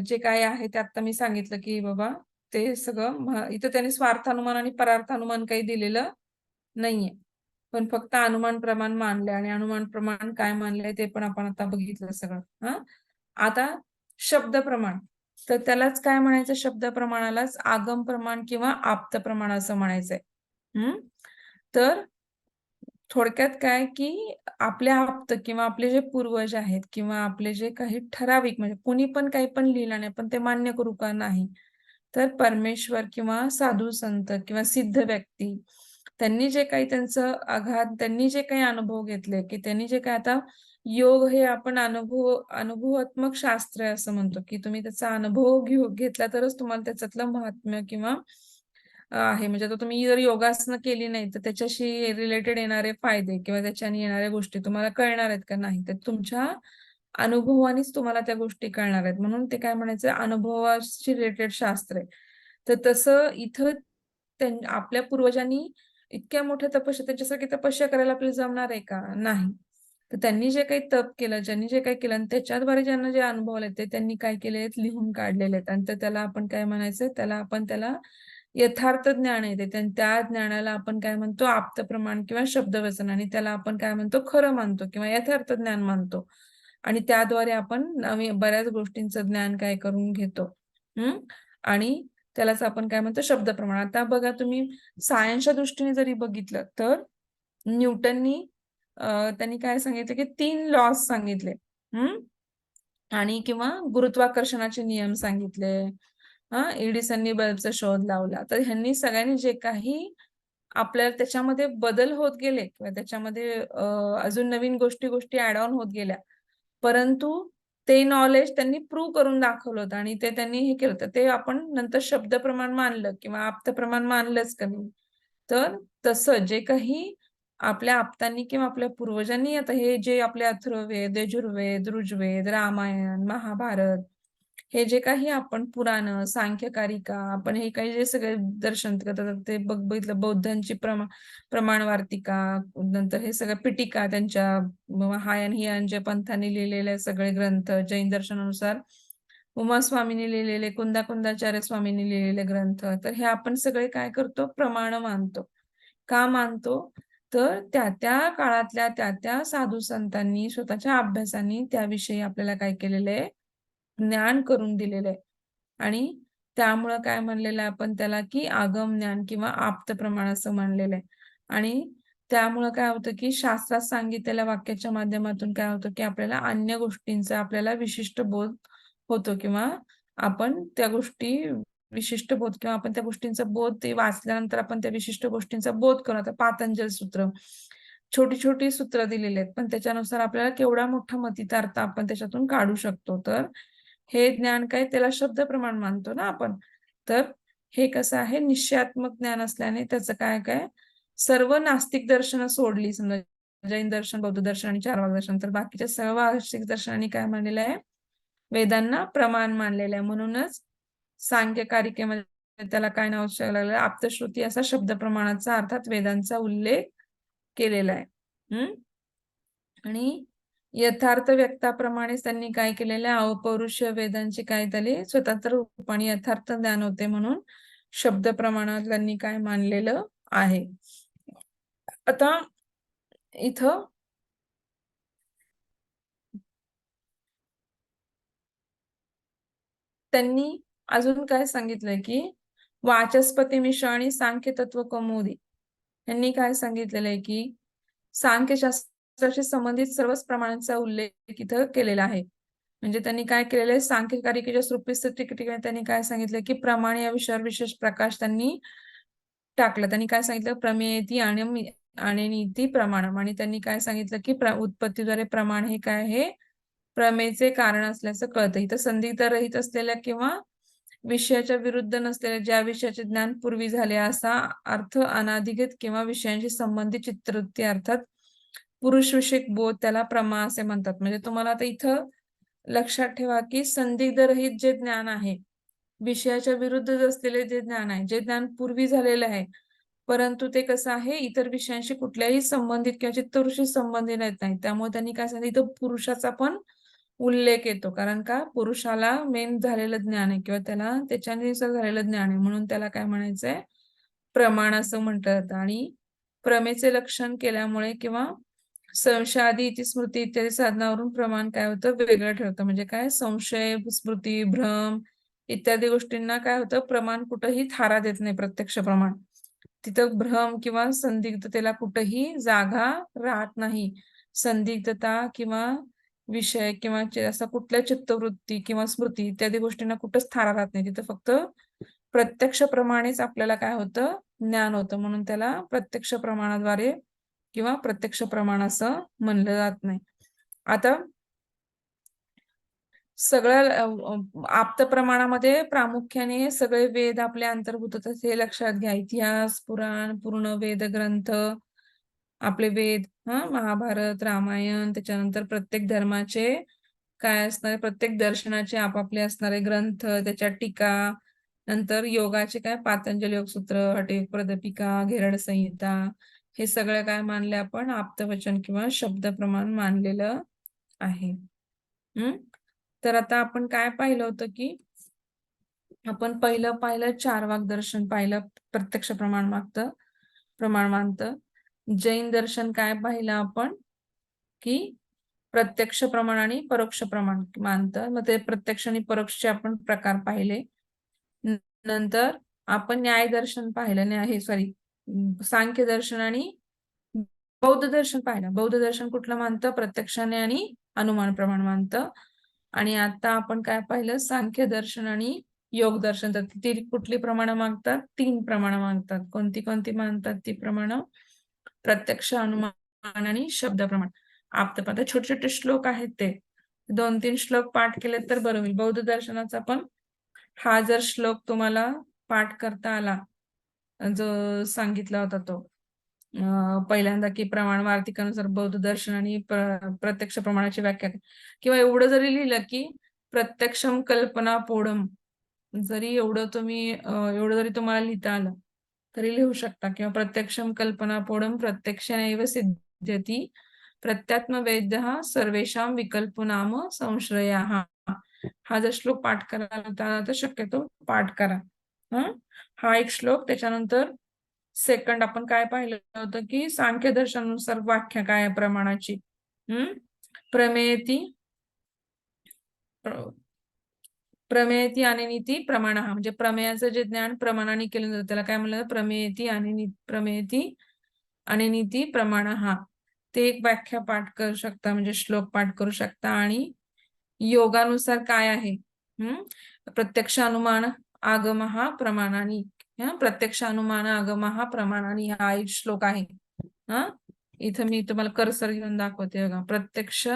S1: जे काय आहे ते आता मी सांगितलं की बाबा ते सगळं इथं त्यांनी स्वार्थानुमान आणि परार्थानुमान काही दिलेलं नाहीये, पण फक्त अनुमान प्रमाण मानलंय आणि अनुमान प्रमाण काय मानलंय ते पण आपण आता बघितलं सगळं. आता शब्द प्रमाण, तर त्यालाच काय म्हणायचं? शब्द प्रमाणालाच आगम प्रमाण किंवा आप्त प्रमाण असं म्हणायचंय. तर थोडक्यात काय की आपल्या आप्त किंवा आपले जे पूर्वज आहेत किंवा आपले जे काही ठराविक, म्हणजे कुणी पण काही पण लिहिलं नाही पण ते मान्य करू का नाही, तर परमेश्वर किंवा साधू संत किंवा सिद्ध व्यक्ती त्यांनी जे काही त्यांचं त्यांनी जे काही अनुभव घेतले की त्यांनी जे काही, आता योग हे आपण अनुभवात्मक शास्त्र आहे असं म्हणतो की तुम्ही त्याचा अनुभव घेतला तरच तुम्हाला त्याच्यातलं महात्म्य किंवा आहे. म्हणजे आता तुम्ही जर योगासनं केली नाही तर त्याच्याशी रिलेटेड येणारे फायदे किंवा त्याच्याने येणाऱ्या गोष्टी तुम्हाला कळणार आहेत का? नाही. तर तुमच्या अनुभवानेच तुम्हाला त्या गोष्टी कळणार आहेत. म्हणून ते काय म्हणायचं? अनुभवाशी रिलेटेड शास्त्र आहे. तर तसं इथं आपल्या पूर्वजांनी इतक्या मोठ्या तपस्या, त्यांच्यासारखी तपस्या करायला आपल्याला जमणार आहे का? नाही. तर त्यांनी जे काही तप केलं, ज्यांनी जे काही केलं आणि त्याच्याद्वारे ज्यांना जे अनुभव आले ते त्यांनी काय केले आहेत? लिहून काढलेले आहेत. आणि त्याला आपण काय म्हणायचं? त्याला यथार्थ ज्ञान आहे ते. त्या ज्ञानाला आपण काय म्हणतो? आप्त प्रमाण किंवा शब्दवचन, आणि त्याला आपण काय म्हणतो? खरं मानतो किंवा यथार्थ ज्ञान मानतो. आणि त्याद्वारे आपण बऱ्याच गोष्टींचं ज्ञान काय करून घेतो. आणि त्यालाच आपण काय म्हणतो? शब्द प्रमाण. आता बघा तुम्ही सायन्सच्या दृष्टीने जरी बघितलं तर न्यूटननी त्यांनी काय सांगितलं की 3 लॉज सांगितले. आणि किंवा गुरुत्वाकर्षणाचे नियम सांगितले. एडिसननी बल्बचा शोध लावला. तर ह्यांनी सगळ्यांनी जे काही आपल्याला त्याच्यामध्ये बदल होत गेले किंवा त्याच्यामध्ये अजून नवीन गोष्टी ऍड ऑन होत गेल्या. परंतु ते नॉलेज त्यांनी प्रूव्ह करून दाखवलं होतं आणि ते त्यांनी हे केलं होतं. ते आपण नंतर शब्द प्रमाण मानलं किंवा आप्त प्रमाण मानलंच कमी. तर तसं जे काही आपल्या आप्तांनी किंवा आपल्या पूर्वजांनी, आता हे जे आपले अथर्ववेद, यजुर्वेद, ऋग्वेद, रामायण, महाभारत हे जे काही आपण पुराण, सांख्यकारिका, आपण हे काही जे सगळे दर्शन करतात ते बघितलं बौद्धांची प्रमाण वार्तिका, नंतर हे सगळं पिटिका त्यांच्या महायान हियांच्या पंथाने लिहिलेले सगळे ग्रंथ, जैन दर्शनानुसार उमा स्वामींनी लिहिलेले, कुंदाचार्य स्वामींनी लिहिलेले ग्रंथ, तर हे आपण सगळे काय करतो प्रमाण मानतो. का मानतो? तर त्या काळातल्या त्या साधू संतांनी स्वतःच्या अभ्यासाने त्याविषयी आपल्याला काय केलेलं आहे, ज्ञान करून दिलेलं आहे. आणि त्यामुळं काय म्हणलेलं आहे आपण त्याला, की आगम ज्ञान किंवा आप्त प्रमाण असं म्हणलेलं आहे. आणि त्यामुळं काय होतं, की शास्त्रात सांगितलेल्या वाक्याच्या माध्यमातून काय होतं, की आपल्याला अन्य गोष्टींचा आपल्याला विशिष्ट बोध होतो किंवा आपण त्या गोष्टी विशिष्ट बोध किंवा आपण त्या गोष्टींचा बोध ते वाचल्यानंतर आपण त्या विशिष्ट गोष्टींचा बोध करू. आता पातंजल सूत्र, छोटी-छोटी सूत्र दिलेली आहेत, पण त्याच्यानुसार आपल्याला केवढा मोठा मतितार्थ आपण त्याच्यातून काढू शकतो. तर हे ज्ञान काय त्याला शब्द प्रमाण मानतो ना आपण. तर हे कसं आहे निश्चयात्मक ज्ञान असल्याने त्याचं काय सर्व नास्तिक दर्शनं सोडली समजा जैन दर्शन, बौद्ध दर्शन आणि चार्वाक दर्शन. तर बाकीच्या सर्व आस्तिक दर्शनांनी काय मानलेलं आहे? वेदांना प्रमाण मानलेलं आहे. म्हणूनच सांख्यकारिकेमध्ये त्याला काय नाव लागलं आप्तश्रुती असा शब्द प्रमाणाचा अर्थात वेदांचा उल्लेख केलेला आहे. आणि यथार्थ व्यक्ताप्रमाणेच त्यांनी काय केलेलं आहे अपौरुषीय वेदांचे काय त्याले स्वतंत्र रूप आणि यथार्थ ज्ञान होते म्हणून शब्द प्रमाणात त्यांनी काय मानलेलं आहे. आता इथं त्यांनी अजून काय सांगितलंय की वाचस्पती मिश्र आणि सांख्य तत्व कौमुदी यांनी काय सांगितलेलं आहे की सांख्यशास्त्राशी संबंधित सर्वच प्रमाणांचा उल्लेख इथं केलेला आहे. म्हणजे त्यांनी काय केलेलं आहे सांख्यकारिकेच्या सृष्टी ठिकाणी त्यांनी काय सांगितलं की प्रमाण या विषयावर विशेष प्रकाश त्यांनी टाकलं. त्यांनी काय सांगितलं प्रमेयती आणि नीती प्रमाणम आणि त्यांनी काय सांगितलं की उत्पत्तीद्वारे प्रमाण हे काय आहे प्रमेयचे कारण असल्याचं कळतं. इथं संदिग्ध रहित असलेल्या किंवा विषयाच्या विरुद्ध नसलेल्या ज्या विषयाचे ज्ञान पूर्वी झाले असा अर्थ अनाधिकृत किंवा विषयांशी संबंधित चित्तवृत्ती अर्थात पुरुषविषयक बोध त्याला प्रमा असे म्हणतात. म्हणजे तुम्हाला आता इथं लक्षात ठेवा की संदिग्ध रहित जे ज्ञान आहे विषयाच्या विरुद्ध असलेले जे ज्ञान आहे जे ज्ञान पूर्वी झालेलं आहे परंतु ते कसं आहे इतर विषयांशी कुठल्याही संबंधित किंवा चित्तवृत्तीशी संबंधित येत नाही. त्यामुळे त्यांनी काय सांगितलं इथं पुरुषाचा पण उल्लेख येतो. कारण का पुरुषाला मेन झालेलं ज्ञान आहे किंवा त्याला त्याच्यानुसार झालेलं ज्ञान आहे म्हणून त्याला काय म्हणायचंय प्रमाण असं म्हटलं जातं. आणि प्रमेचे लक्षण केल्यामुळे किंवा संशयादी इतिस्मृती इत्यादी साधनावरून प्रमाण काय होतं वेगळं ठरतं. म्हणजे काय संशय, स्मृती, भ्रम इत्यादी गोष्टींना काय होतं प्रमाण कुठंही थारा देत नाही प्रत्यक्ष प्रमाण. तिथं भ्रम किंवा संदिग्धतेला कुठंही जागा राहत नाही. संदिग्धता किंवा विषय किंवा असं कुठल्या चित्तवृत्ती किंवा स्मृती इत्यादी गोष्टींना कुठंच थारा राहत नाही. तिथं फक्त प्रत्यक्ष प्रमाणेच आपल्याला काय होतं ज्ञान होतं. म्हणून त्याला प्रत्यक्ष प्रमाणाद्वारे किंवा प्रत्यक्ष प्रमाण असं म्हणलं जात नाही. आता सगळ्या आप्त प्रमाणामध्ये प्रामुख्याने सगळे वेद आपले अंतर्भूत होतात हे लक्षात घ्या. इतिहास, पुराण, पूर्ण वेद ग्रंथ, आपले वेद, महाभारत, रामायण, त्याच्यानंतर प्रत्येक धर्माचे काय असणारे प्रत्येक दर्शनाचे आपापले असणारे ग्रंथ, त्याच्या टीका, नंतर योगाचे काय पातंजल योगसूत्र, हठयोग प्रदीपिका, घेरड संहिता हे सगळं काय मानले आपण आप्तवचन किंवा शब्द प्रमाण मानलेलं आहे. तर आता आपण काय पाहिलं होतं की आपण पाहिलं चार्वाक दर्शन पाहिलं प्रत्यक्ष प्रमाण मानतं. जैन दर्शन काय पाहिलं आपण की प्रत्यक्ष प्रमाण आणि परोक्ष प्रमाण मानतं. मग ते प्रत्यक्ष आणि परोक्षचे आपण प्रकार पाहिले. नंतर आपण न्याय दर्शन पाहिलं सांख्य दर्शन आणि बौद्ध दर्शन पाहिलं. बौद्ध दर्शन कुठलं मानतं प्रत्यक्षाने आणि अनुमान प्रमाण मानतं. आणि आता आपण काय पाहिलं सांख्य दर्शन आणि योग दर्शन. तर ती कुठली प्रमाणं मागतात 3 प्रमाणं मागतात. कोणती मानतात ती प्रमाणं प्रत्यक्ष अनुमान आणि शब्द प्रमाण. छोटे छोटे श्लोक आहेत ते 2-3 श्लोक पाठ केले तर बरं होईल. बौद्ध दर्शनाचा पण हा जर श्लोक तुम्हाला पाठ करता आला जो सांगितला होता तो पहिल्यांदा की प्रमाण वार्तिकानुसार बौद्ध दर्शन आणि प्रत्यक्ष प्रमाणाची व्याख्या किंवा एवढं जरी लिहिलं की प्रत्यक्षम कल्पनापोडम. जरी एवढं तुम्ही एवढं जरी तुम्हाला लिहिता आलं तरी लिहू शकता, किंवा प्रत्यक्षम कल्पनापोडम प्रत्यक्षेनैव सिद्ध्यति प्रत्यात्मवेद्यः सर्वेषां विकल्पनाम संश्रयाः. हा जर श्लोक पाठ करायला होता तर शक्यतो पाठ करा. हा एक श्लोक. त्याच्यानंतर सेकंड आपण काय पाहिलं होतं की सांख्य दर्शनानुसार व्याख्या काय आहे प्रमाणाची. प्रमेयती प्रमेयती आणि नीती प्रमाण. हा म्हणजे प्रमेयाचं जे ज्ञान प्रमाणाने केलं जातं त्याला काय म्हणलं, प्रमेयती आणि नीती प्रमाण. हा ते एक व्याख्या पाठ करू शकता, म्हणजे श्लोक पाठ करू शकता. आणि योगानुसार काय आहे, प्रत्यक्ष अनुमान आगम हा प्रमाणानी. प्रत्यक्ष अनुमान आगम हा प्रमाणानी हा एक श्लोक आहे. इथं मी तुम्हाला कर्सर घेऊन दाखवते बघा. प्रत्यक्ष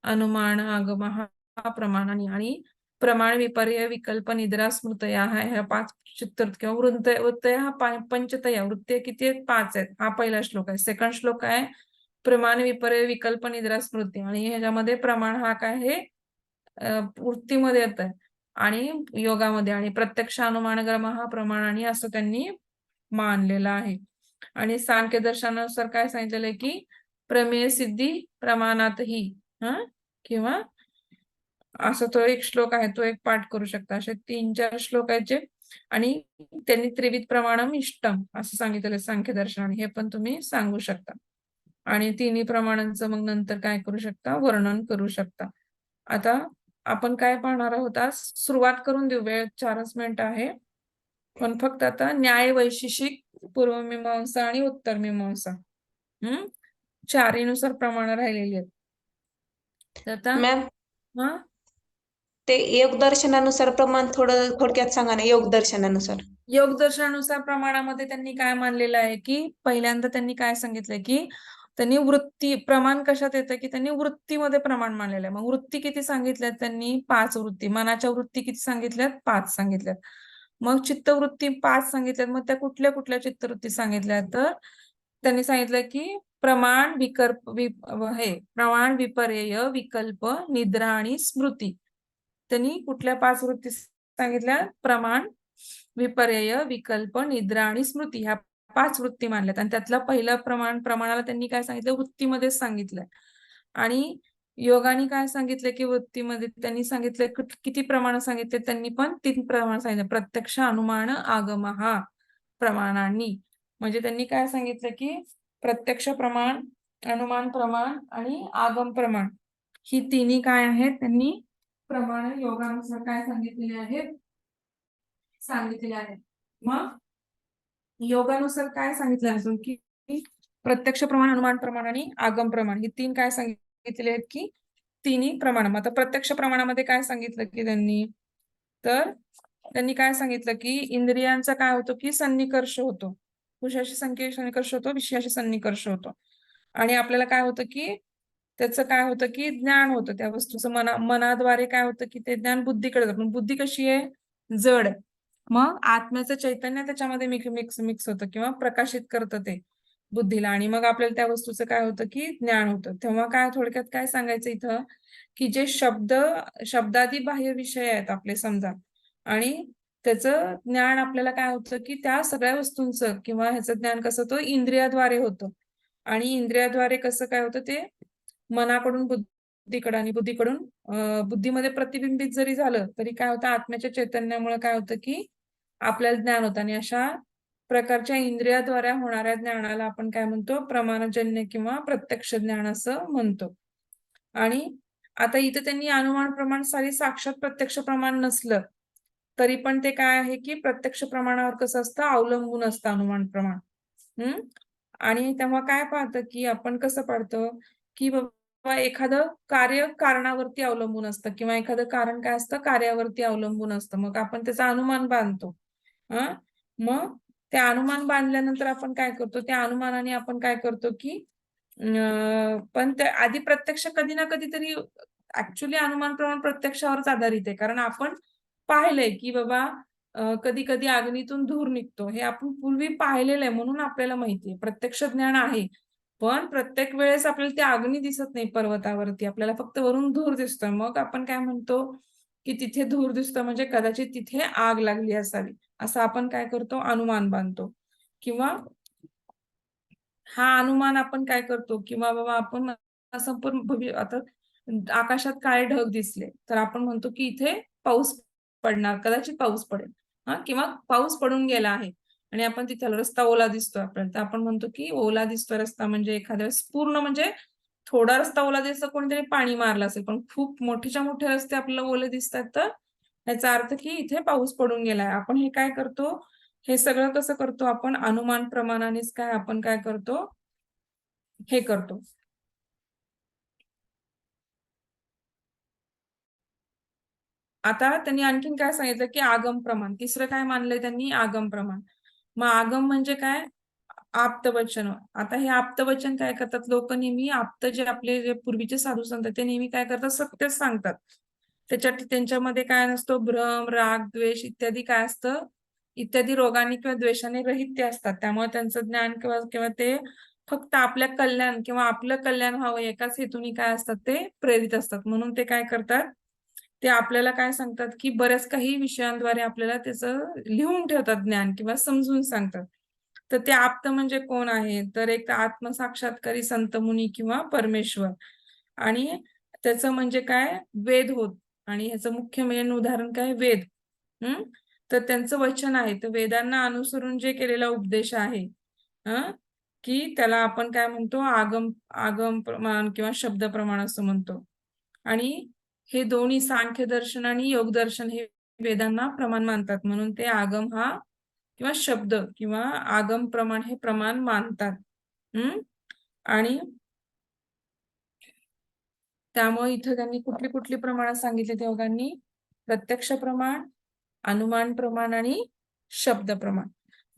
S1: अनुमान आगम हा प्रमाणानी आणि प्रमाण विपर्य विकल्प निद्रा स्मृतया ह्या 5 चित्तर किंवा वृत्तय हा पंचतया. वृत्ते किती आहेत, 5 आहेत. हा पहिला श्लोक आहे. सेकंड श्लोक आहे प्रमाण विपर्य विकल्प निद्रा स्मृती. आणि ह्याच्यामध्ये प्रमाण हा काय हे वृत्तीमध्ये येत आहे आणि योगामध्ये. आणि प्रत्यक्ष अनुमान क्रम हा प्रमाणाने असं त्यांनी मानलेला आहे. आणि सांख्य दर्शनानुसार काय सांगितलेलं आहे की प्रमेय सिद्धी प्रमाणातही. किंवा असं तो एक श्लोक आहे, तो एक पाठ करू शकता. असे 3-4 श्लोक आहेत जे. आणि त्यांनी त्रिविध प्रमाणम इष्टम असं सांगितलेलं सांख्य दर्शनाने, हे पण तुम्ही सांगू शकता. आणि तिन्ही प्रमाणांचं मग नंतर काय करू शकता, वर्णन करू शकता. आता आपण काय पाहणार आहोत, आज सुरुवात करून देऊ. वेळ 4च मिनिटं आहे, पण फक्त आता न्याय वैशेषिक, पूर्वमीमांसा आणि उत्तर मीमांसा 4नुसार प्रमाण राहिलेली आहेत. तर आता
S2: मॅम ते योग दर्शनानुसार प्रमाण थोडं थोडक्यात सांगा ना. योग दर्शनानुसार
S1: योग दर्शनानुसार प्रमाणामध्ये त्यांनी काय मानलेलं आहे की पहिल्यांदा त्यांनी काय सांगितलंय की त्यांनी वृत्ती प्रमाण कशात येतं की त्यांनी वृत्तीमध्ये प्रमाण मानलेलं आहे. मग वृत्ती किती सांगितल्यात त्यांनी, 5 वृत्ती. मनाच्या वृत्ती किती सांगितल्यात, 5 सांगितल्यात. मग चित्तवृत्ती 5 सांगितल्यात. मग त्या कुठल्या कुठल्या चित्तवृत्ती सांगितल्या, तर त्यांनी सांगितलं की प्रमाण प्रमाण विपर्यय विकल्प निद्रा आणि स्मृती. त्यांनी कुठल्या 5 वृत्ती सांगितल्या, प्रमाण विपर्यय विकल्प निद्रा आणि स्मृती ह्या 5 वृत्ती मानल्यात. आणि त्यातला पहिला प्रमाणाला त्यांनी काय सांगितलं, वृत्तीमध्येच सांगितलंय. आणि योगाने काय सांगितलं की वृत्तीमध्ये त्यांनी सांगितलं किती प्रमाण सांगितले, त्यांनी पण 3 प्रमाण सांगितले. प्रत्यक्ष अनुमान आगम हा प्रमाणांनी. म्हणजे त्यांनी काय सांगितलं की प्रत्यक्ष प्रमाण, अनुमान प्रमाण आणि आगम प्रमाण ही तिन्ही काय आहेत, त्यांनी प्रमाण योगानुसार काय सांगितलेले आहेत, मग योगानुसार काय सांगितलं असून की प्रत्यक्ष प्रमाण, अनुमान प्रमाण आणि आगम प्रमाण ही 3 काय सांगितलेले आहेत की तिन्ही प्रमाण. आता प्रत्यक्ष प्रमाणामध्ये काय सांगितलं की त्यांनी काय सांगितलं की इंद्रियांचा काय होतो की सन्निकर्ष होतो. कुशाशी सन्निकर्ष होतो, विषयाशी सन्निकर्ष होतो. आणि आपल्याला काय होतं की त्याचं काय होतं की ज्ञान होतं त्या वस्तूचं. मनाद्वारे काय होतं की ते ज्ञान बुद्धीकडे जातं. बुद्धी कशी आहे, जड आहे. मग आत्म्याचं चैतन्य त्याच्यामध्ये मिक्स होतं किंवा प्रकाशित करतं ते बुद्धीला. आणि मग आपल्याला त्या वस्तूचं काय होतं की ज्ञान होतं. तेव्हा काय थोडक्यात काय सांगायचं इथं की जे शब्दादी बाह्य विषय आहेत आपले समजा, आणि त्याचं ज्ञान आपल्याला काय होतं की त्या सगळ्या वस्तूंचं किंवा ह्याचं ज्ञान कसं होतं, इंद्रियाद्वारे होतं. आणि इंद्रियाद्वारे कसं काय होतं, ते मनाकडून बुद्धीकडे आणि बुद्धीकडून बुद्धीमध्ये प्रतिबिंबित जरी झालं तरी काय होतं, आत्म्याच्या चैतन्यामुळे काय होतं की आपल्याला ज्ञान होतं. आणि अशा प्रकारच्या इंद्रियाद्वारे होणाऱ्या ज्ञानाला आपण काय म्हणतो, प्रमाणजन्य किंवा प्रत्यक्ष ज्ञान असं म्हणतो. आणि आता इथं त्यांनी अनुमान प्रमाण सारी साक्षात प्रत्यक्ष प्रमाण नसलं तरी पण ते काय आहे की प्रत्यक्ष प्रमाणावर कसं असतं, अवलंबून असतं अनुमान प्रमाण. आणि तेव्हा काय पाहतं की आपण कसं पाहतो की बाबा एखादं कार्य कारणावरती अवलंबून असतं किंवा एखादं कारण काय असतं, कार्यावरती अवलंबून असतं. मग आपण त्याचा अनुमान बांधतो. मग ते अनुमान बांधल्यानंतर आपण काय करतो, त्या अनुमानाने आपण काय करतो की पण ते आधी प्रत्यक्ष कधी ना कधीतरी ऍक्च्युली अनुमान प्रमाण प्रत्यक्षावरच आधारित आहे. कारण आपण पाहिलंय की बाबा कधी कधी अग्नीतून धूर निघतो, हे आपण पूर्वी पाहिलेलं आहे म्हणून आपल्याला माहितीये. प्रत्यक्ष ज्ञान आहे, पण प्रत्येक वेळेस आपल्याला ती अग्नी दिसत नाही पर्वतावरती, आपल्याला फक्त वरून धूर दिसतोय. मग आपण काय म्हणतो की तिथे धूर दिसतो म्हणजे कदाचित तिथे आग लागली असावी, असं आपण काय करतो, अनुमान बांधतो. किंवा हा अनुमान आपण काय करतो, किंवा बाबा आपण असं पण आता आकाशात काळे ढग दिसले तर आपण म्हणतो की इथे पाऊस पडणार, कदाचित पाऊस पडेल. किंवा पाऊस पडून गेला आहे आणि आपण तिथे रस्ता ओला दिसतोय आपल्याला, तर आपण म्हणतो की ओला दिसतोय रस्ता, म्हणजे एखाद्या वेळेस पूर्ण म्हणजे थोडा रस्ता ओला दिसतो, कोणीतरी पाणी मारलं असेल, पण खूप मोठेच्या मोठे रस्ते आपल्याला ओले दिसतात, तर याचा अर्थ की इथे पाऊस पडून गेलाय. आपण हे काय करतो, हे सगळं कसं करतो आपण, अनुमान प्रमाणानेच काय आपण काय करतो, हे करतो. आता त्यांनी आणखीन काय सांगितलं की आगम प्रमाण, तिसरं काय मानलंय त्यांनी, आगम प्रमाण. मग आगम म्हणजे काय, आप्तवचन. आता हे आप्तवचन काय करतात लोक, नेहमी आप्त जे आपले जे पूर्वीचे साधू संत ते नेहमी काय करतात, सत्यच सांगतात. त्याच्यात त्यांच्यामध्ये काय नसतो, भ्रम, राग, द्वेष इत्यादी काय असतं, इत्यादी रोगाने किंवा द्वेषाने रहित ते असतात. त्यामुळे त्यांचं ज्ञान किंवा किंवा ते फक्त आपल्या कल्याण किंवा आपलं कल्याण व्हावं एकाच हेतूने काय असतात, ते प्रेरित असतात. म्हणून ते काय करतात, ते आपल्याला काय सांगतात की बऱ्याच काही विषयांद्वारे आपल्याला त्याचं लिहून ठेवतात ज्ञान किंवा समजून सांगतात. तर ते आप्त म्हणजे कोण आहे, तर एक आत्मसाक्षात्कारी संत मुनी किंवा परमेश्वर. आणि त्याचं म्हणजे काय, वेद होत. आणि ह्याचं मुख्य मेन उदाहरण काय, वेद. तर त्यांचं वचन आहे, तर वेदांना अनुसरून जे केलेला उपदेश आहे, की त्याला आपण काय म्हणतो, आगम आगम प्रमाण किंवा शब्द प्रमाण असं म्हणतो. आणि हे दोन्ही सांख्य दर्शन आणि योग दर्शन हे वेदांना प्रमाण मानतात, म्हणून ते आगम हा किंवा शब्द किंवा आगम प्रमाण हे प्रमाण मानतात. आणि त्यामुळे इथं त्यांनी कुठली कुठली प्रमाण सांगितली त्या योगांनी, प्रत्यक्ष प्रमाण, अनुमान प्रमाण आणि शब्द प्रमाण,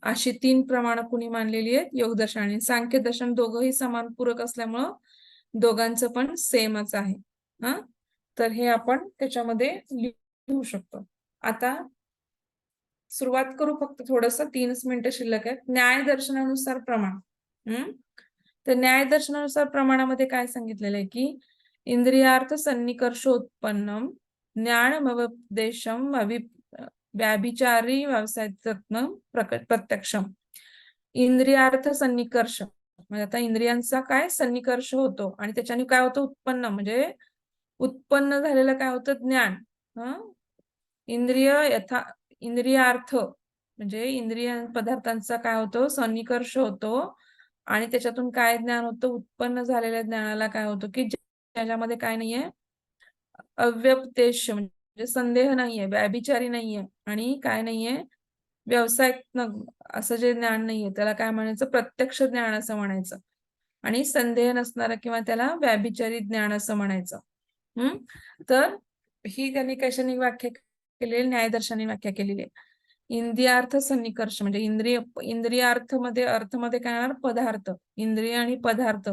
S1: अशी 3 प्रमाण कुणी मानलेली आहेत, योगदर्शन आणि सांख्य दर्शन. दोघंही समान पूरक असल्यामुळं दोघांचं पण सेमच आहे. तर हे आपण त्याच्यामध्ये लिहू शकतो. आता सुरुवात करू, फक्त थोडस 3 मिनिटं शिल्लक आहेत. न्याय दर्शनानुसार प्रमाण. तर न्याय दर्शनानुसार प्रमाणामध्ये काय सांगितलेलं आहे की इंद्रियार्थ सन्निकर्षोत्पन्नम ज्ञानमवदेशम व्याभिचारी व्यवसायत्न प्रत्यक्षम. इंद्रियार्थ सन्निकर्ष म्हणजे आता इंद्रियांचा काय सन्निकर्ष होतो आणि त्याच्याने काय होतं, उत्पन्न म्हणजे उत्पन्न झालेलं काय होतं, ज्ञान. इंद्रियार्थ म्हणजे इंद्रिय पदार्थांचा काय होतो, सन्निकर्ष होतो आणि त्याच्यातून काय ज्ञान होतं, उत्पन्न झालेल्या ज्ञानाला काय होतं की ज्याच्यामध्ये काय नाहीये, अव्यपदेश म्हणजे संदेह नाहीये, व्याभिचारी नाहीये आणि काय नाहीये, व्यावसायिक असं जे ज्ञान नाहीये, त्याला काय म्हणायचं, प्रत्यक्ष ज्ञान असं म्हणायचं. आणि संदेह नसणारं किंवा त्याला व्याभिचारी ज्ञान असं म्हणायचं. तर ही त्यांनी कशाने व्याख्या केलेली, न्यायदर्शनाने व्याख्या केलेली आहे. इंद्रियार्थ सन्निकर्ष म्हणजे इंद्रियार्थ मध्ये अर्थमध्ये काय येणार, पदार्थ. इंद्रिय आणि पदार्थ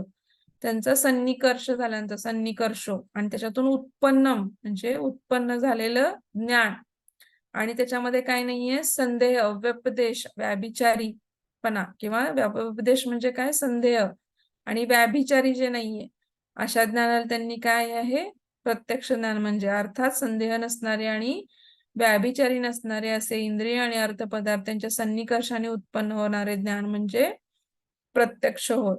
S1: त्यांचा सन्निकर्ष झाल्यानंतर सन्निकर्ष आणि त्याच्यातून उत्पन्न म्हणजे उत्पन्न झालेलं ज्ञान आणि त्याच्यामध्ये काय नाहीये, संदेह, व्यपदेश, व्याभिचारीपणा किंवा व्यपदेश म्हणजे काय, संदेह आणि व्याभिचारी जे नाहीये, अशा ज्ञानाला त्यांनी काय आहे, प्रत्यक्ष ज्ञान म्हणजे अर्थात संदेह नसणारे आणि व्याभिचारी नसणारे असे इंद्रिय आणि अर्थ पदार्थांच्या सन्निकर्षाने उत्पन्न होणारे ज्ञान म्हणजे प्रत्यक्ष होत.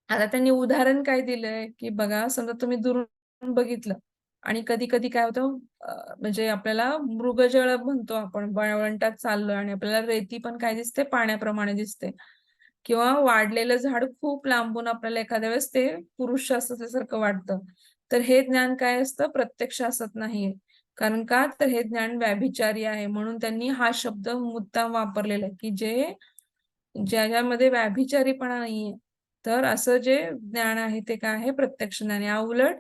S1: आता त्यांनी उदाहरण काय दिलंय की बघा, समजा तुम्ही दुरून बघितलं आणि कधी कधी काय होतं, म्हणजे आपल्याला मृगजळ म्हणतो आपण, वळवंटात चाललोय आणि आपल्याला रेती पण काय दिसते, पाण्याप्रमाणे दिसते. किंवा वाढलेलं झाड खूप लांबून आपल्याला एखाद्या वेळेस ते पुरुष असल्यासारखं वाटतं. तर हे ज्ञान काय असतं, प्रत्यक्ष असत नाहीये. कारण का, तर हे ज्ञान व्याभिचारी आहे. म्हणून त्यांनी हा शब्द मुद्दाम वापरलेला आहे की ज्याच्यामध्ये व्याभिचारीपणा नाहीये, तर असं जे ज्ञान आहे ते काय आहे, प्रत्यक्ष ज्ञान. या उलट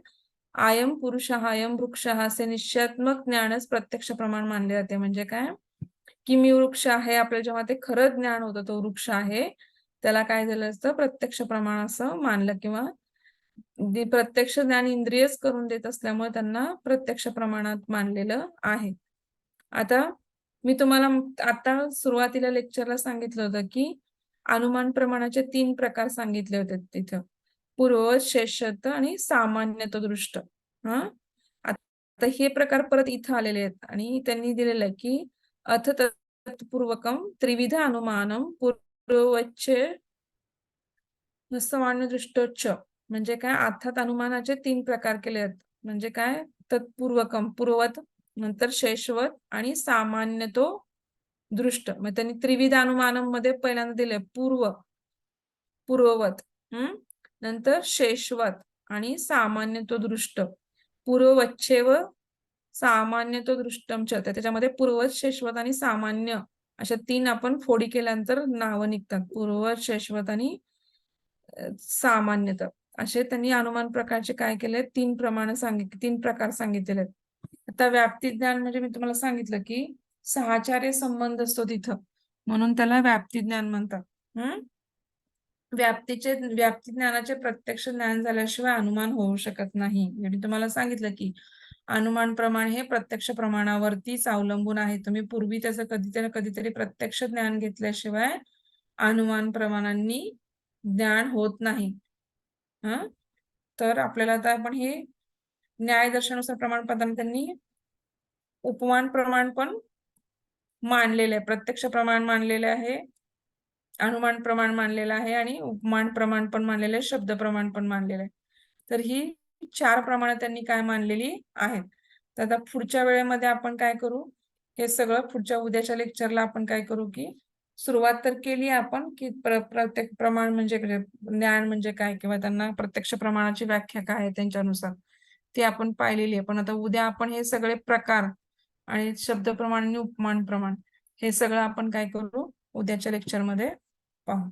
S1: आयम पुरुष अयम वृक्ष असे निश्चयात्मक ज्ञानच प्रत्यक्ष प्रमाण मानले जाते. म्हणजे काय की मी वृक्ष आहे, आपल्याला जेव्हा ते खरं ज्ञान होतं, तो वृक्ष आहे, त्याला काय झालं असतं, प्रत्यक्ष प्रमाण असं मानलं. किंवा प्रत्यक्ष ज्ञान इंद्रियच करून देत असल्यामुळे त्यांना प्रत्यक्ष प्रमाणात मानलेलं आहे. आता मी तुम्हाला आता सुरुवातीला लेक्चरला सांगितलं होतं की अनुमान प्रमाणाचे 3 प्रकार सांगितले होते तिथं. पूर्ववत, शेषत आणि सामान्यत दृष्ट. हा आता हे प्रकार परत इथं आलेले आहेत आणि त्यांनी दिलेलं आहे की अथ तत्पूर्वकम त्रिविध अनुमानम पूर्ववच्चे सामान्य दृष्टोच्च. म्हणजे काय, अर्थात अनुमानाचे 3 प्रकार केले आहेत. म्हणजे काय, तत्पूर्वकम पूर्ववत, नंतर शेषवत आणि सामान्यतो दृष्ट. मग त्यांनी त्रिविध अनुमानम मध्ये पहिल्यांदा दिले पूर्ववत, नंतर शेषवत आणि सामान्यतो दृष्ट. पूर्ववच्चेव सामान्यतो दृष्टमच. त्याच्यामध्ये पूर्ववत, शेषवत आणि सामान्य अशा 3 आपण फोडी केल्यानंतर नावं निघतात. पूर्ववत, शेषवत आणि सामान्यत असे त्यांनी अनुमान प्रकारचे काय केले, 3 प्रकार सांगितलेले आहेत. आता व्याप्ती ज्ञान म्हणजे मी तुम्हाला सांगितलं की सहाचार्य संबंध असतो तिथं, म्हणून त्याला व्याप्ती ज्ञान म्हणतात. व्याप्ती ज्ञानाचे प्रत्यक्ष ज्ञान झाल्याशिवाय अनुमान होऊ शकत नाही. मी तुम्हाला सांगितलं की अनुमान प्रमाण हे प्रत्यक्ष प्रमाणावरतीच अवलंबून आहे. तुम्ही पूर्वी त्याचं कधीतरी प्रत्यक्ष ज्ञान घेतल्याशिवाय अनुमान प्रमाणांनी ज्ञान होत नाही. तर आपल्याला आता आपण हे न्यायदर्शनानुसार प्रमाणपत्रांनी त्यांनी उपमान प्रमाण पण मानलेलं आहे, प्रत्यक्ष प्रमाण मानलेलं आहे, अनुमान प्रमाण मानलेलं आहे आणि उपमान प्रमाण पण मानलेलं आहे, शब्द प्रमाण पण मानलेलं आहे. तर ही 4 प्रमाण त्यांनी काय मानलेली आहेत. तर आता पुढच्या वेळेमध्ये आपण काय करू, हे सगळं पुढच्या उद्याच्या लेक्चरला आपण काय करू की सुरुवात तर केली आपण की प्रत्येक प्रमाण म्हणजे ज्ञान म्हणजे काय किंवा त्यांना प्रत्यक्ष प्रमाणाची व्याख्या काय आहे त्यांच्यानुसार ती आपण पाहिलेली आहे. पण आता उद्या आपण हे सगळे प्रकार आणि शब्द प्रमाण आणि उपमान प्रमाण हे सगळं आपण काय करू उद्याच्या लेक्चरमध्ये पाहू.